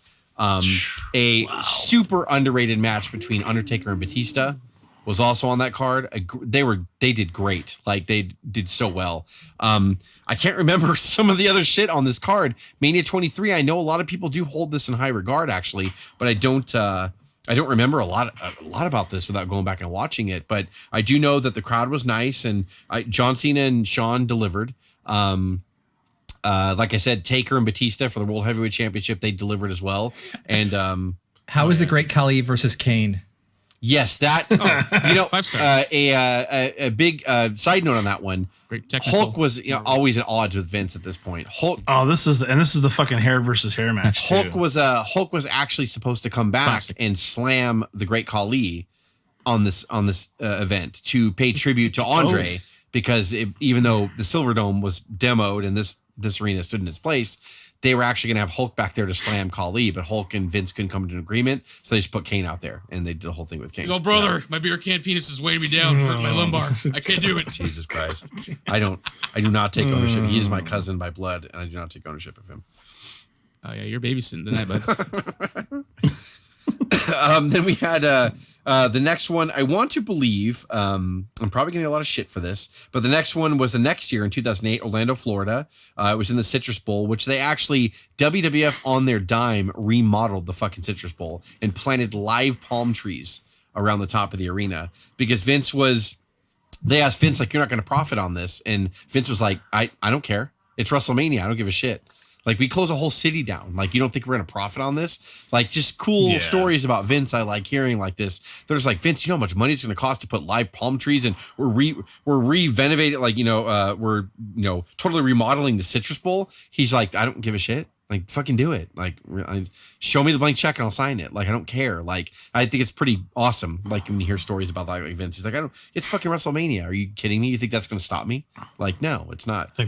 Super underrated match between Undertaker and Batista was also on that card. They did great. Like, they did so well. I can't remember some of the other shit on this card. Mania 23, I know a lot of people do hold this in high regard, actually, but I don't remember a lot about this without going back and watching it. But I do know that the crowd was nice, and John Cena and Shawn delivered. Like I said, Taker and Batista for the World Heavyweight Championship, they delivered as well. And how is the Great Khali versus Kane? Yes, that a big side note on that one. Hulk was always at odds with Vince at this point. Hulk. Oh, this is the fucking hair versus hair match. Hulk was actually supposed to come back and slam the Great Khali on this event to pay tribute to Andre because even though the Silver Dome was demoed and this arena stood in its place, they were actually going to have Hulk back there to slam Khali, but Hulk and Vince couldn't come to an agreement, so they just put Kane out there, and they did the whole thing with Kane. Oh, brother, my beer can penis is weighing me down, hurting my lumbar. I can't do it. Jesus Christ. I do not take ownership. He is my cousin by blood, and I do not take ownership of him. Oh, yeah, you're babysitting tonight, bud. Then we had the next one. I want to believe, I'm probably getting a lot of shit for this, but the next one was the next year in 2008, Orlando, Florida. It was in the Citrus Bowl, which they actually, WWF on their dime, remodeled the fucking Citrus Bowl and planted live palm trees around the top of the arena because they asked Vince, like, you're not going to profit on this. And Vince was like, I don't care. It's WrestleMania. I don't give a shit. Like, we close a whole city down. Like, you don't think we're going to profit on this? Like, just cool stories about Vince I like hearing like this. They're just like, Vince, you know how much money it's going to cost to put live palm trees and we're renovating, like, we're totally remodeling the Citrus Bowl. He's like, I don't give a shit. Like, fucking do it. Like, show me the blank check and I'll sign it. Like, I don't care. Like, I think it's pretty awesome. Like, when you hear stories about like Vince, he's like, it's fucking WrestleMania. Are you kidding me? You think that's going to stop me? Like, no, it's not. I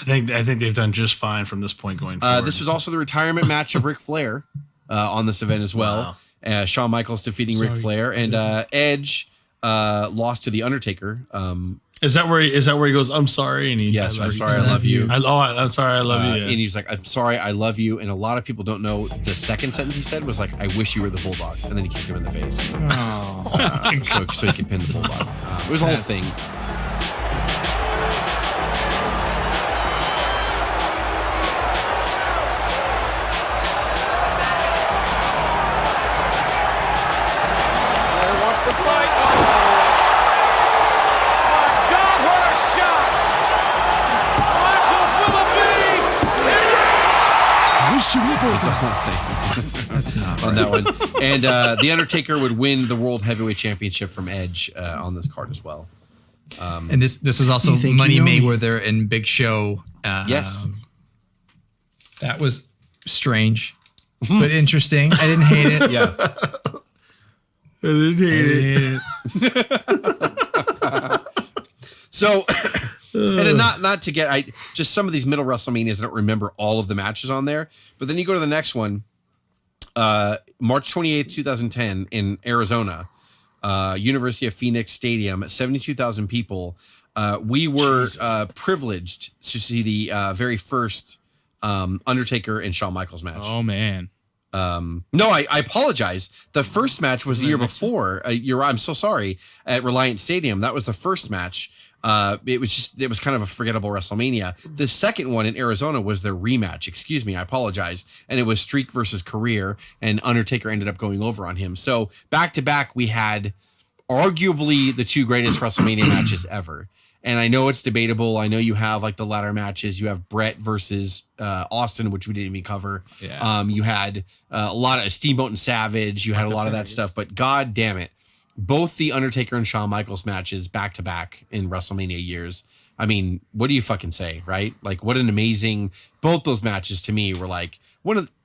think they've done just fine from this point going forward. This was also the retirement match of Ric Flair on this event as well. Wow. Shawn Michaels defeating Ric Flair, and Edge lost to the Undertaker. Is that where he goes, I'm sorry? And yes, I'm sorry, I love you. I'm sorry, I love you. Yeah. And he's like, I'm sorry, I love you. And a lot of people don't know the second sentence he said was like, I wish you were the Bulldog. And then he kicked him in the face. So he could pin the Bulldog. It was a whole thing. It's a whole thing. That's not on that one. And the Undertaker would win the World Heavyweight Championship from Edge on this card as well. And this was also Money Mayweather and Big Show. Yes, that was strange, but interesting. I didn't hate it. Yeah, I didn't hate it. So. And not to get just some of these middle WrestleManias, I don't remember all of the matches on there. But then you go to the next one, March 28th, 2010 in Arizona, University of Phoenix Stadium, 72,000 people. We were privileged to see the very first Undertaker and Shawn Michaels match. Oh man. No, I apologize. The first match was the year before. I'm so sorry. At Reliant Stadium, that was the first match. It was kind of a forgettable WrestleMania. The second one in Arizona was their rematch. Excuse me, I apologize. And it was Streak versus Career, and Undertaker ended up going over on him. So back to back, we had arguably the two greatest WrestleMania matches ever. And I know it's debatable. I know you have like the ladder matches. You have Brett versus Austin, which we didn't even cover. Yeah. You had a lot of Steamboat and Savage. You had a lot of that stuff. But god damn it. Both the Undertaker and Shawn Michaels matches back to back in WrestleMania years. I mean, what do you fucking say, right? Like, what an amazing, both those matches to me were like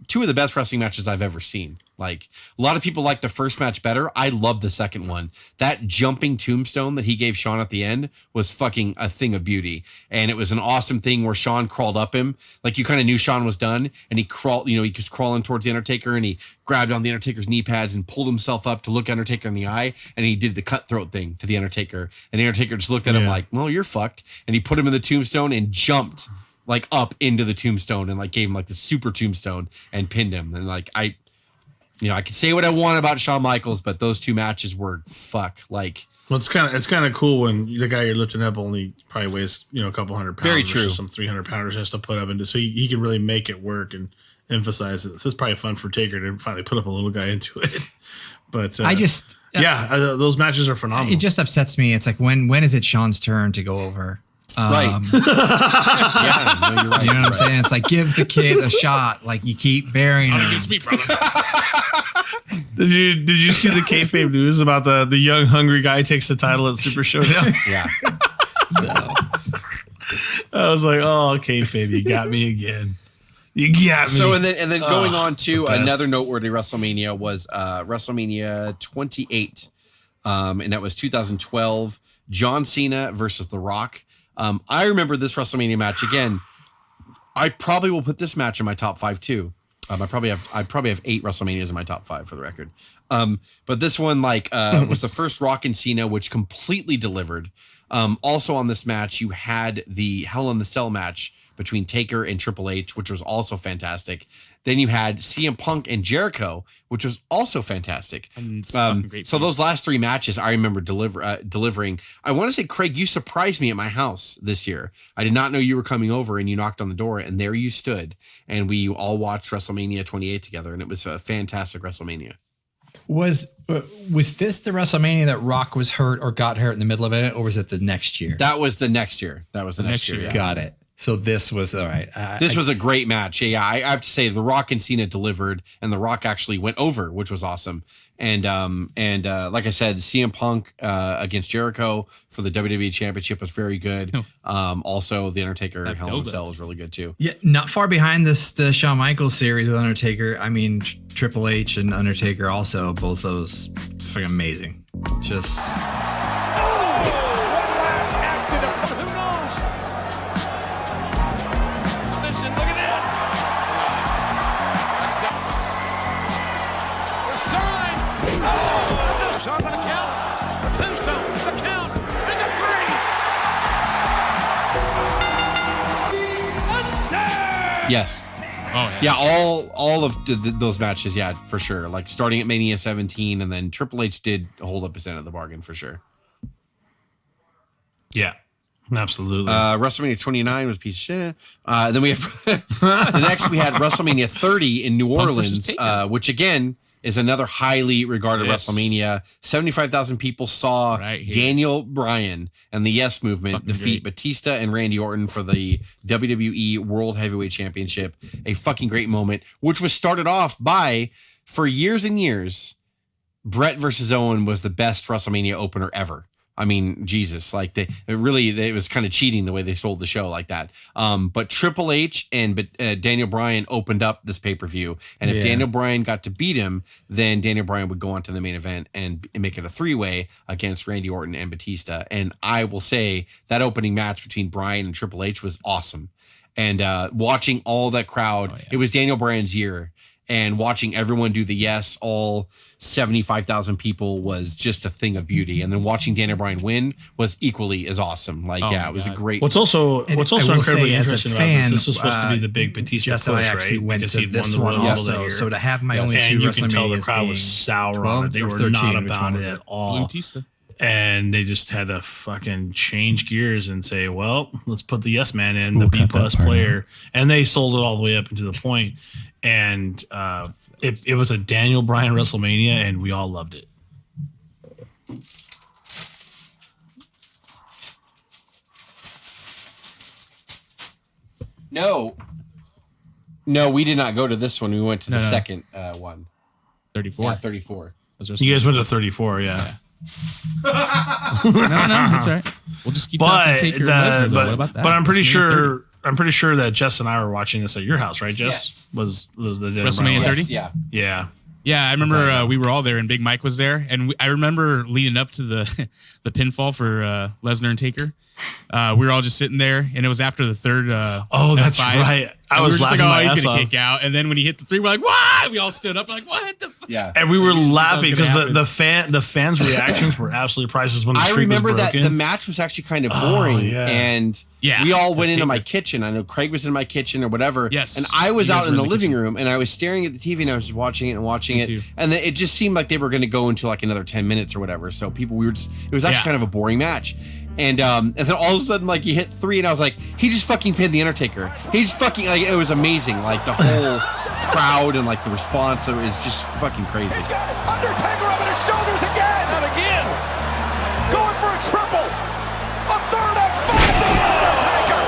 two of the best wrestling matches I've ever seen. Like, a lot of people like the first match better. I love the second one. That jumping tombstone that he gave Shawn at the end was fucking a thing of beauty. And it was an awesome thing where Shawn crawled up him. Like, you kind of knew Shawn was done, and he crawled, he was crawling towards the Undertaker, and he grabbed on the Undertaker's knee pads and pulled himself up to look Undertaker in the eye. And he did the cutthroat thing to the Undertaker. And the Undertaker just looked at him like, well, you're fucked. And he put him in the tombstone and jumped like up into the tombstone and like gave him like the super tombstone and pinned him. And like, I could say what I want about Shawn Michaels, but those two matches were like. Well, it's kind of cool when the guy you're lifting up only probably weighs a couple hundred pounds. Very true. Some 300 pounders has to put up into, so he can really make it work and emphasize it. So it's probably fun for Taker to finally put up a little guy into it. But those matches are phenomenal. It just upsets me. It's like when is it Shawn's turn to go over? Right. Yeah, no, you're right. You know what I'm saying? It's like, give the kid a shot. Like, you keep burying him. Against me, brother. Did you see the kayfabe news about the young hungry guy takes the title at Super Showdown? Yeah. No. I was like, oh, kayfabe, you got me again. You got me. So and then going on to another noteworthy WrestleMania was WrestleMania 28, and that was 2012. John Cena versus The Rock. I remember this WrestleMania match again. I probably will put this match in my top 5 too. I probably have 8 WrestleManias in my top 5 for the record. But this one was the first Rock and Cena, which completely delivered. Also on this match, you had the Hell in the Cell match between Taker and Triple H, which was also fantastic. Then you had CM Punk and Jericho, which was also fantastic. So those last 3 matches, I remember delivering. I want to say, Craig, you surprised me at my house this year. I did not know you were coming over, and you knocked on the door, and there you stood, and we all watched WrestleMania 28 together, and it was a fantastic WrestleMania. Was this the WrestleMania that Rock was hurt or got hurt in the middle of it, or was it the next year? That was the next year. That was the next year. Yeah. Got it. So this was all right. This was a great match. Yeah, I have to say The Rock and Cena delivered, and The Rock actually went over, which was awesome. And like I said, CM Punk against Jericho for the WWE Championship was very good. Also, The Undertaker Hell in a Cell was really good too. Yeah, not far behind the Shawn Michaels series with Undertaker. I mean, Triple H and Undertaker also, both those fucking amazing. Just. Yes. Oh yeah. All of those matches, yeah, for sure. Like starting at Mania 17, and then Triple H did hold up his end of the bargain for sure. Yeah, absolutely. WrestleMania 29 was a piece of shit. Then we had the next we had WrestleMania 30 in New Orleans, which again is another highly regarded WrestleMania. 75,000 people saw Daniel Bryan and the Yes Movement defeat Batista and Randy Orton for the WWE World Heavyweight Championship. A fucking great moment, which was started off by, for years and years, Brett versus Owen was the best WrestleMania opener ever. I mean, Jesus, like it was kind of cheating the way they sold the show like that. But Triple H and Daniel Bryan opened up this pay-per-view. And if Daniel Bryan got to beat him, then Daniel Bryan would go on to the main event and make it a 3-way against Randy Orton and Batista. And I will say that opening match between Bryan and Triple H was awesome. And watching all that crowd, it was Daniel Bryan's year. And watching everyone do the yes, all 75,000 people was just a thing of beauty. And then watching Daniel Bryan win was equally as awesome. Like, it was a great. What's also incredibly interesting about this was supposed to be the big Batista push, I actually went to this one also. So to have my only two WrestleManias, you can tell the crowd was sour on it. They were not about it at all. Batista. And they just had to fucking change gears and say, well, let's put the Yes Man in, the B+ player. And they sold it all the way up into the point. And it was a Daniel Bryan WrestleMania, and we all loved it. No, we did not go to this one. We went to the second one. 34. Yeah, 34. You guys went to 34, yeah. No, that's all right. We'll just keep talking Taker and Lesnar. What about that? But I'm pretty sure that Jess and I were watching this at your house, right, Jess? Yes. Was the WrestleMania 30? Yes, yeah. Yeah, I remember we were all there and Big Mike was there, and I remember leading up to the pinfall for Lesnar and Taker. We were all just sitting there, and it was after the third. That's F5, right. I was just laughing like, my he's ass gonna off. kick out, and then when he hit the 3, we're like, "What?" We all stood up, like, "What the?" Yeah, and we were laughing because the fans' reactions were absolutely priceless when the streak was broken. I remember that the match was actually kind of boring, and we all went into my kitchen. I know Craig was in my kitchen or whatever. Yes, and I was out in the living room, and I was staring at the TV, and I was just watching it, and then it just seemed like they were going to go into like another 10 minutes or whatever. So it was actually kind of a boring match. And then all of a sudden, like, he hit 3, and I was like, he just fucking pinned the Undertaker. He just fucking, like, it was amazing. Like, the whole crowd and, like, the response is just fucking crazy. He's got Undertaker up in his shoulders again. And again. Going for a triple. A third and 5 to the Undertaker.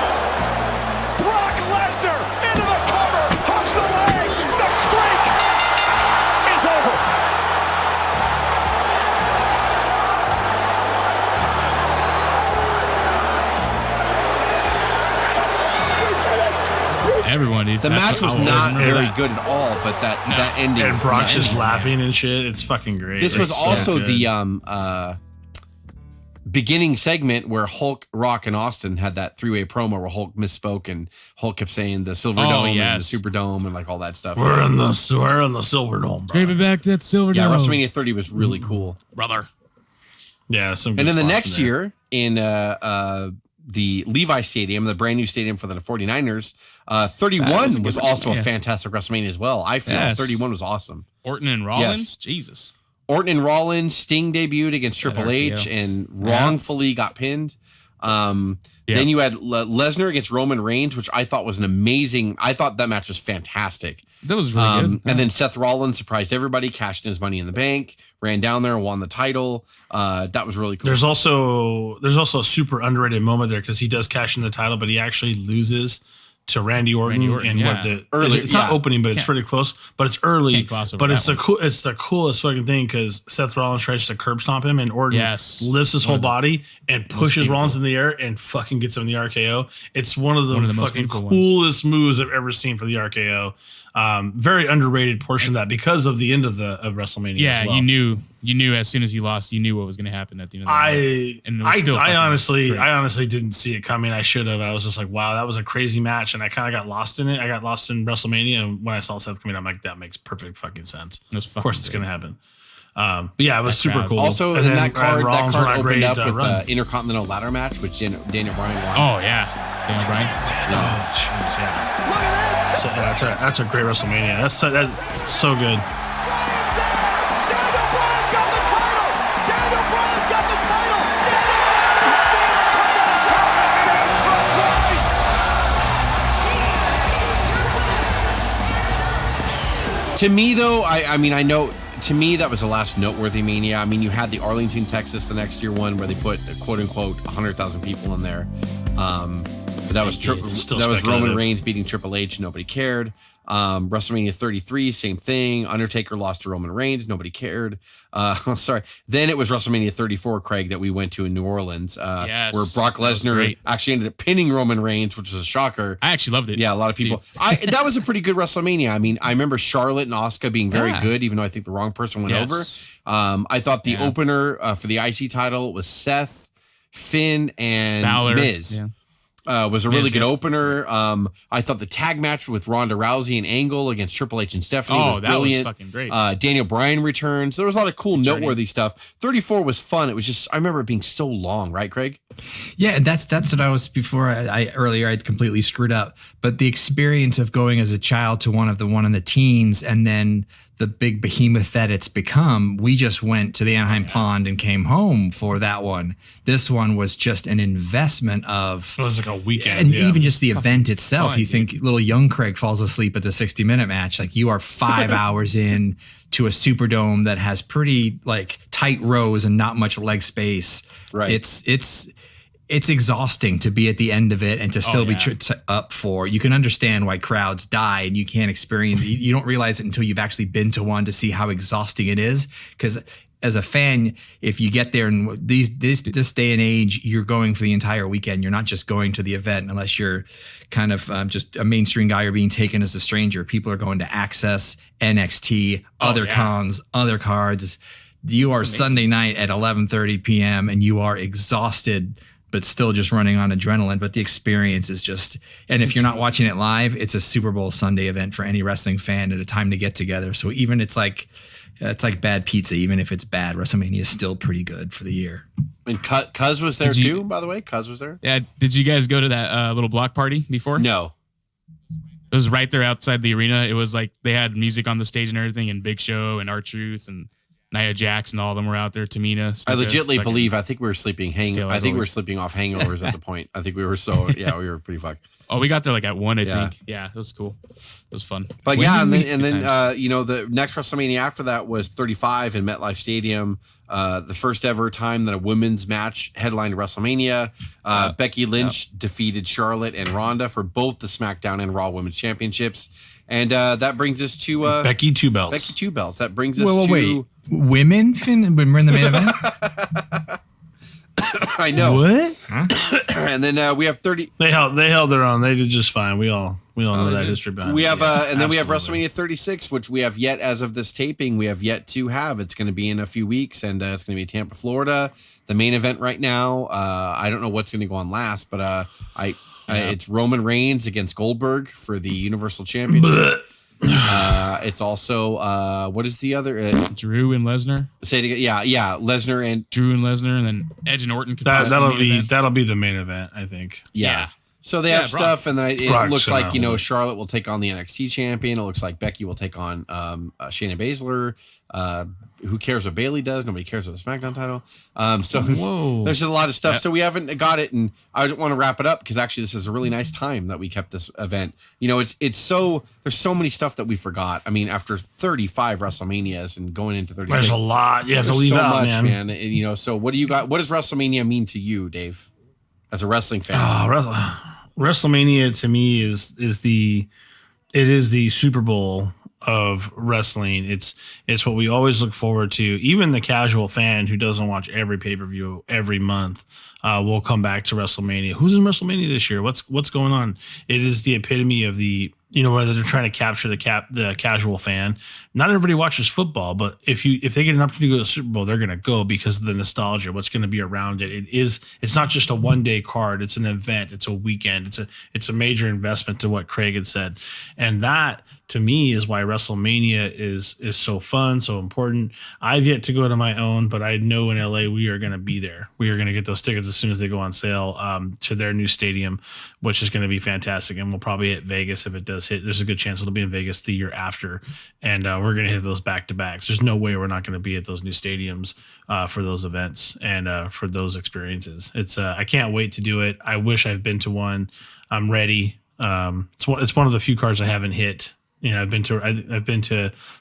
Brock Lesnar into the cover. Hooks the leg. The streak is over. Everyone, the match was not very good at all, but that ending. And Brock's just laughing and shit. It's fucking great. This was also the beginning segment where Hulk, Rock, and Austin had that 3-way promo where Hulk misspoke and Hulk kept saying the Silver Dome and the Super Dome and like all that stuff. We're in the Silver Dome, bro. Give it back that Silver Dome. Yeah, WrestleMania 30 was really cool, brother. Yeah, some. And then the next year in the Levi Stadium, the brand new stadium for the 49ers, 31 was also a fantastic WrestleMania as well. I feel 31 was awesome. Orton and Rollins, Jesus. Orton and Rollins, Sting debuted against Triple H and wrongfully got pinned. Then you had Lesnar against Roman Reigns, which I thought was I thought that match was fantastic. That was really good. And then Seth Rollins surprised everybody, cashed in his money in the bank, ran down there and won the title. That was really cool. There's also a super underrated moment there because he does cash in the title, but he actually loses to Randy Orton it's not opening, but it's pretty close. But it's early. But it's the coolest fucking thing because Seth Rollins tries to curb stomp him and Orton lifts his whole body and pushes Rollins in the air and fucking gets him in the RKO. It's one of the fucking coolest moves I've ever seen for the RKO. Very underrated portion of that because of the end of WrestleMania. Yeah, as well. you knew as soon as he lost, you knew what was going to happen at the end of the night. I honestly didn't see it coming. I should have. I was just like, wow, that was a crazy match, and I kind of got lost in it. I got lost in WrestleMania, and when I saw Seth coming, I'm like, that makes perfect fucking sense. Of course, it's going to happen. But yeah, it was super cool. Also, and that card opened up with the Intercontinental Ladder match, which Daniel Bryan won. Oh yeah, Daniel Bryan. Oh jeez, yeah. Look at this. So, that's a great WrestleMania. That's so good. To me, though, I know. To me, that was the last noteworthy Mania. I mean, you had the Arlington, Texas, the next year one where they put quote unquote 100,000 people in there. But that was Roman Reigns beating Triple H. Nobody cared. WrestleMania 33, same thing. Undertaker lost to Roman Reigns. Nobody cared. Sorry. Then it was WrestleMania 34, Craig, that we went to in New Orleans, where Brock Lesnar actually ended up pinning Roman Reigns, which was a shocker. I actually loved it. Yeah, a lot of people. That was a pretty good WrestleMania. I mean, I remember Charlotte and Asuka being very good, even though I think the wrong person went over. I thought the opener for the IC title was Seth, Finn, and Balor. Miz. Yeah. Was a really good opener. I thought the tag match with Ronda Rousey and Angle against Triple H and Stephanie was brilliant. Was fucking great. Daniel Bryan returns. There was a lot of cool, noteworthy stuff. 34 was fun. It was just, I remember it being so long, right, Craig? Yeah, that's what I was before. Earlier I'd completely screwed up. But the experience of going as a child to one in the teens and then the big behemoth that it's become, we just went to the Anaheim Pond and came home for that one. This one was just an investment of... It was like a weekend. And even just the event itself, you think little young Craig falls asleep at the 60-minute match. Like you are 5 hours in to a Superdome that has pretty like tight rows and not much leg space. Right. It's exhausting to be at the end of it and to still be up for. You can understand why crowds die and you can't experience. You don't realize it until you've actually been to one to see how exhausting it is. Because as a fan, if you get there in this day and age, you're going for the entire weekend. You're not just going to the event unless you're kind of just a mainstream guy or being taken as a stranger. People are going to Access, NXT, other cons, other cards. You are Sunday night at 11:30 p.m. and you are exhausted, but still just running on adrenaline. But the experience is just, and if you're not watching it live, it's a Super Bowl Sunday event for any wrestling fan at a time to get together. So even it's like bad pizza. Even if it's bad, WrestleMania is still pretty good for the year. And Cuz was there too, by the way. Cuz was there. Yeah. Did you guys go to that little block party before? No. It was right there outside the arena. It was like they had music on the stage and everything, and Big Show and R-Truth and Nia Jax and all of them were out there. Tamina. I legitimately believe. I think we were sleeping. I think we were sleeping off hangovers at the point. I think we were we were pretty fucked. Oh, we got there like at 1, I think. Yeah, it was cool. It was fun. But and then the next WrestleMania after that was 35 in MetLife Stadium. The first ever time that a women's match headlined WrestleMania. Becky Lynch defeated Charlotte and Ronda for both the SmackDown and Raw Women's Championships. And that brings us to Becky 2 belts. Becky 2 belts. That brings us to wait. Women, Finn, when we're in the main event. I know. What? Huh? And then we have 30. They held their own. They did just fine. We all know that history behind it. We have and then we have WrestleMania 36, which we have yet, as of this taping, we have yet to have. It's going to be in a few weeks, and it's going to be Tampa, Florida. The main event right now. I don't know what's going to go on last, but it's Roman Reigns against Goldberg for the Universal Championship. It's also what is the other Drew and Lesnar? Say it again. Yeah, Lesnar and Drew and Lesnar, and then Edge and Orton. That'll be the main event, I think. Yeah. So they have Brock. stuff, and then it Brock's looks like, gonna- Charlotte will take on the NXT champion. It looks like Becky will take on Shayna Baszler. Who cares what Bayley does? Nobody cares about the SmackDown title. So there's a lot of stuff. So we haven't got it, and I just want to wrap it up because actually this is a really nice time that we kept this event. It's so there's so many stuff that we forgot. I mean, after 35 WrestleManias and going into 36, There's a lot you have to leave so out, much, man. And, so what do you got? What does WrestleMania mean to you, Dave, as a wrestling fan? WrestleMania to me is the Super Bowl of wrestling. It's what we always look forward to. Even the casual fan who doesn't watch every pay-per-view every month will come back to WrestleMania. Who's in WrestleMania this year? What's going on? It is the epitome of the, whether they're trying to capture the casual fan. Not everybody watches football, but if they get an opportunity to go to the Super Bowl, they're going to go because of the nostalgia, what's going to be around it. It's not just a one-day card. It's an event. It's a weekend. It's a major investment to what Craig had said. And that, to me, is why WrestleMania is so fun, so important. I've yet to go to my own, but I know in LA we are going to be there. We are going to get those tickets as soon as they go on sale to their new stadium, which is going to be fantastic. And we'll probably hit Vegas if it does hit. There's a good chance it'll be in Vegas the year after. And we're going to hit those back-to-backs. There's no way we're not going to be at those new stadiums for those events and for those experiences. It's I can't wait to do it. I wish I've been to one. I'm ready. It's one of the few cards I haven't hit. I've been to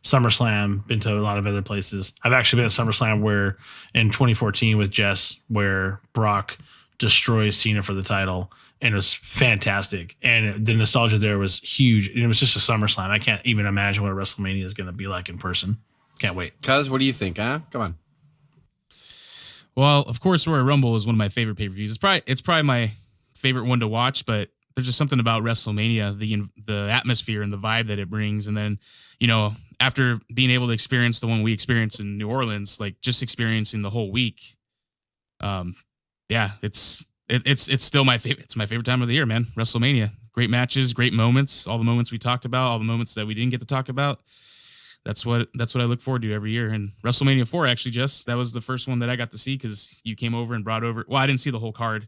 SummerSlam, been to a lot of other places. I've actually been at SummerSlam where in 2014 with Jess, where Brock destroys Cena for the title, and it was fantastic. And the nostalgia there was huge. And it was just a SummerSlam. I can't even imagine what a WrestleMania is going to be like in person. Can't wait. Cuz, what do you think? Come on. Well, of course, Royal Rumble is one of my favorite pay-per-views. It's probably my favorite one to watch, but there's just something about WrestleMania, the atmosphere and the vibe that it brings. And then, after being able to experience the one we experienced in New Orleans, like just experiencing the whole week, it's still my favorite. It's my favorite time of the year, man. WrestleMania, great matches, great moments, all the moments we talked about, all the moments that we didn't get to talk about. That's what I look forward to every year. And WrestleMania 4, actually, Jess, that was the first one that I got to see because you came over and brought over. Well, I didn't see the whole card.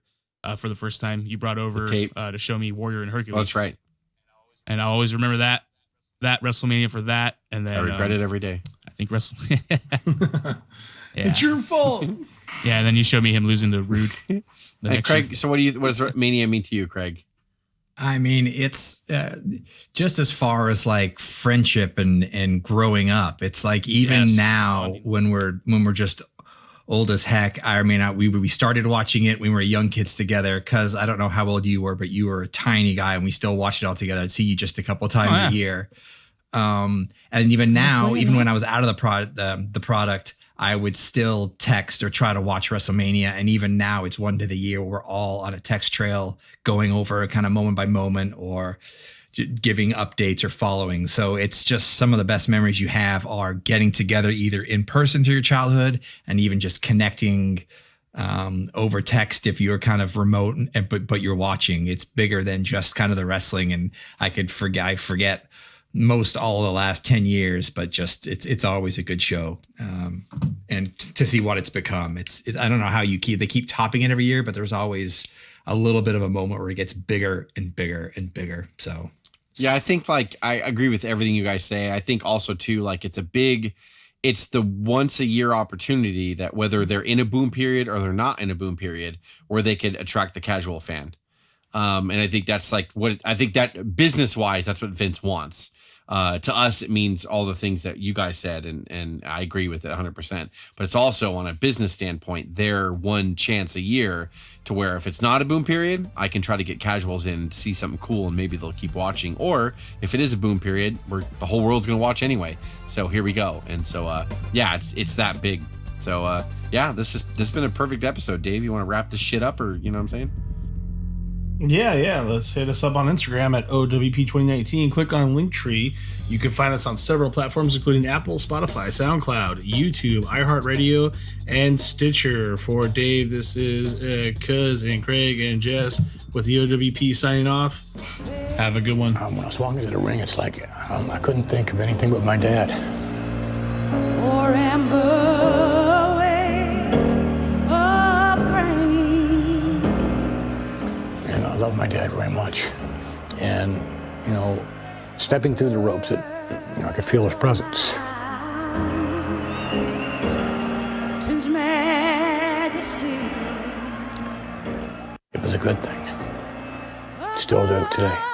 For the first time, you brought over to show me Warrior and Hercules. Oh, that's right. And I always remember that WrestleMania for that. And then I regret it every day. I think yeah. It's your fault. Yeah, and then you showed me him losing to Rude. Hey, Craig, year. So what does Mania mean to you, Craig? I mean, it's just as far as like friendship and growing up. It's like even now when we're just old as heck. I mean, we started watching it when we were young kids together because I don't know how old you were, but you were a tiny guy and we still watched it all together. I'd see you just a couple times a year. And even now, even when I was out of the product, I would still text or try to watch WrestleMania. And even now it's one to the year where we're all on a text trail going over kind of moment by moment or giving updates or following. So it's just some of the best memories you have are getting together either in person through your childhood and even just connecting over text if you're kind of remote, but you're watching. It's bigger than just kind of the wrestling. And I forget most all of the last 10 years, but just it's always a good show. And to see what it's become, it's I don't know how they keep topping it every year, but there's always a little bit of a moment where it gets bigger and bigger and bigger. So yeah, I think like I agree with everything you guys say. I think also too, like it's the once a year opportunity that whether they're in a boom period or they're not in a boom period, where they could attract the casual fan. And I think that's like that business wise, that's what Vince wants. To us, it means all the things that you guys said, and I agree with it 100%. But it's also on a business standpoint, their one chance a year to where if it's not a boom period, I can try to get casuals in to see something cool, and maybe they'll keep watching. Or if it is a boom period, where the whole world's going to watch anyway. So here we go. And so it's that big. So this has been a perfect episode. Dave, you want to wrap this shit up, or you know what I'm saying? Yeah. Let's hit us up on Instagram at O.W.P 2019. Click on Linktree. You can find us on several platforms, including Apple, Spotify, SoundCloud, YouTube, iHeartRadio, and Stitcher. For Dave, this is Cuz and Craig and Jess with the O.W.P signing off. Have a good one. When I was walking to the ring, it's like I couldn't think of anything but my dad. I love my dad very much. match. And, you know, stepping through the ropes, I could feel his presence. His Majesty. It was a good thing. Still do today.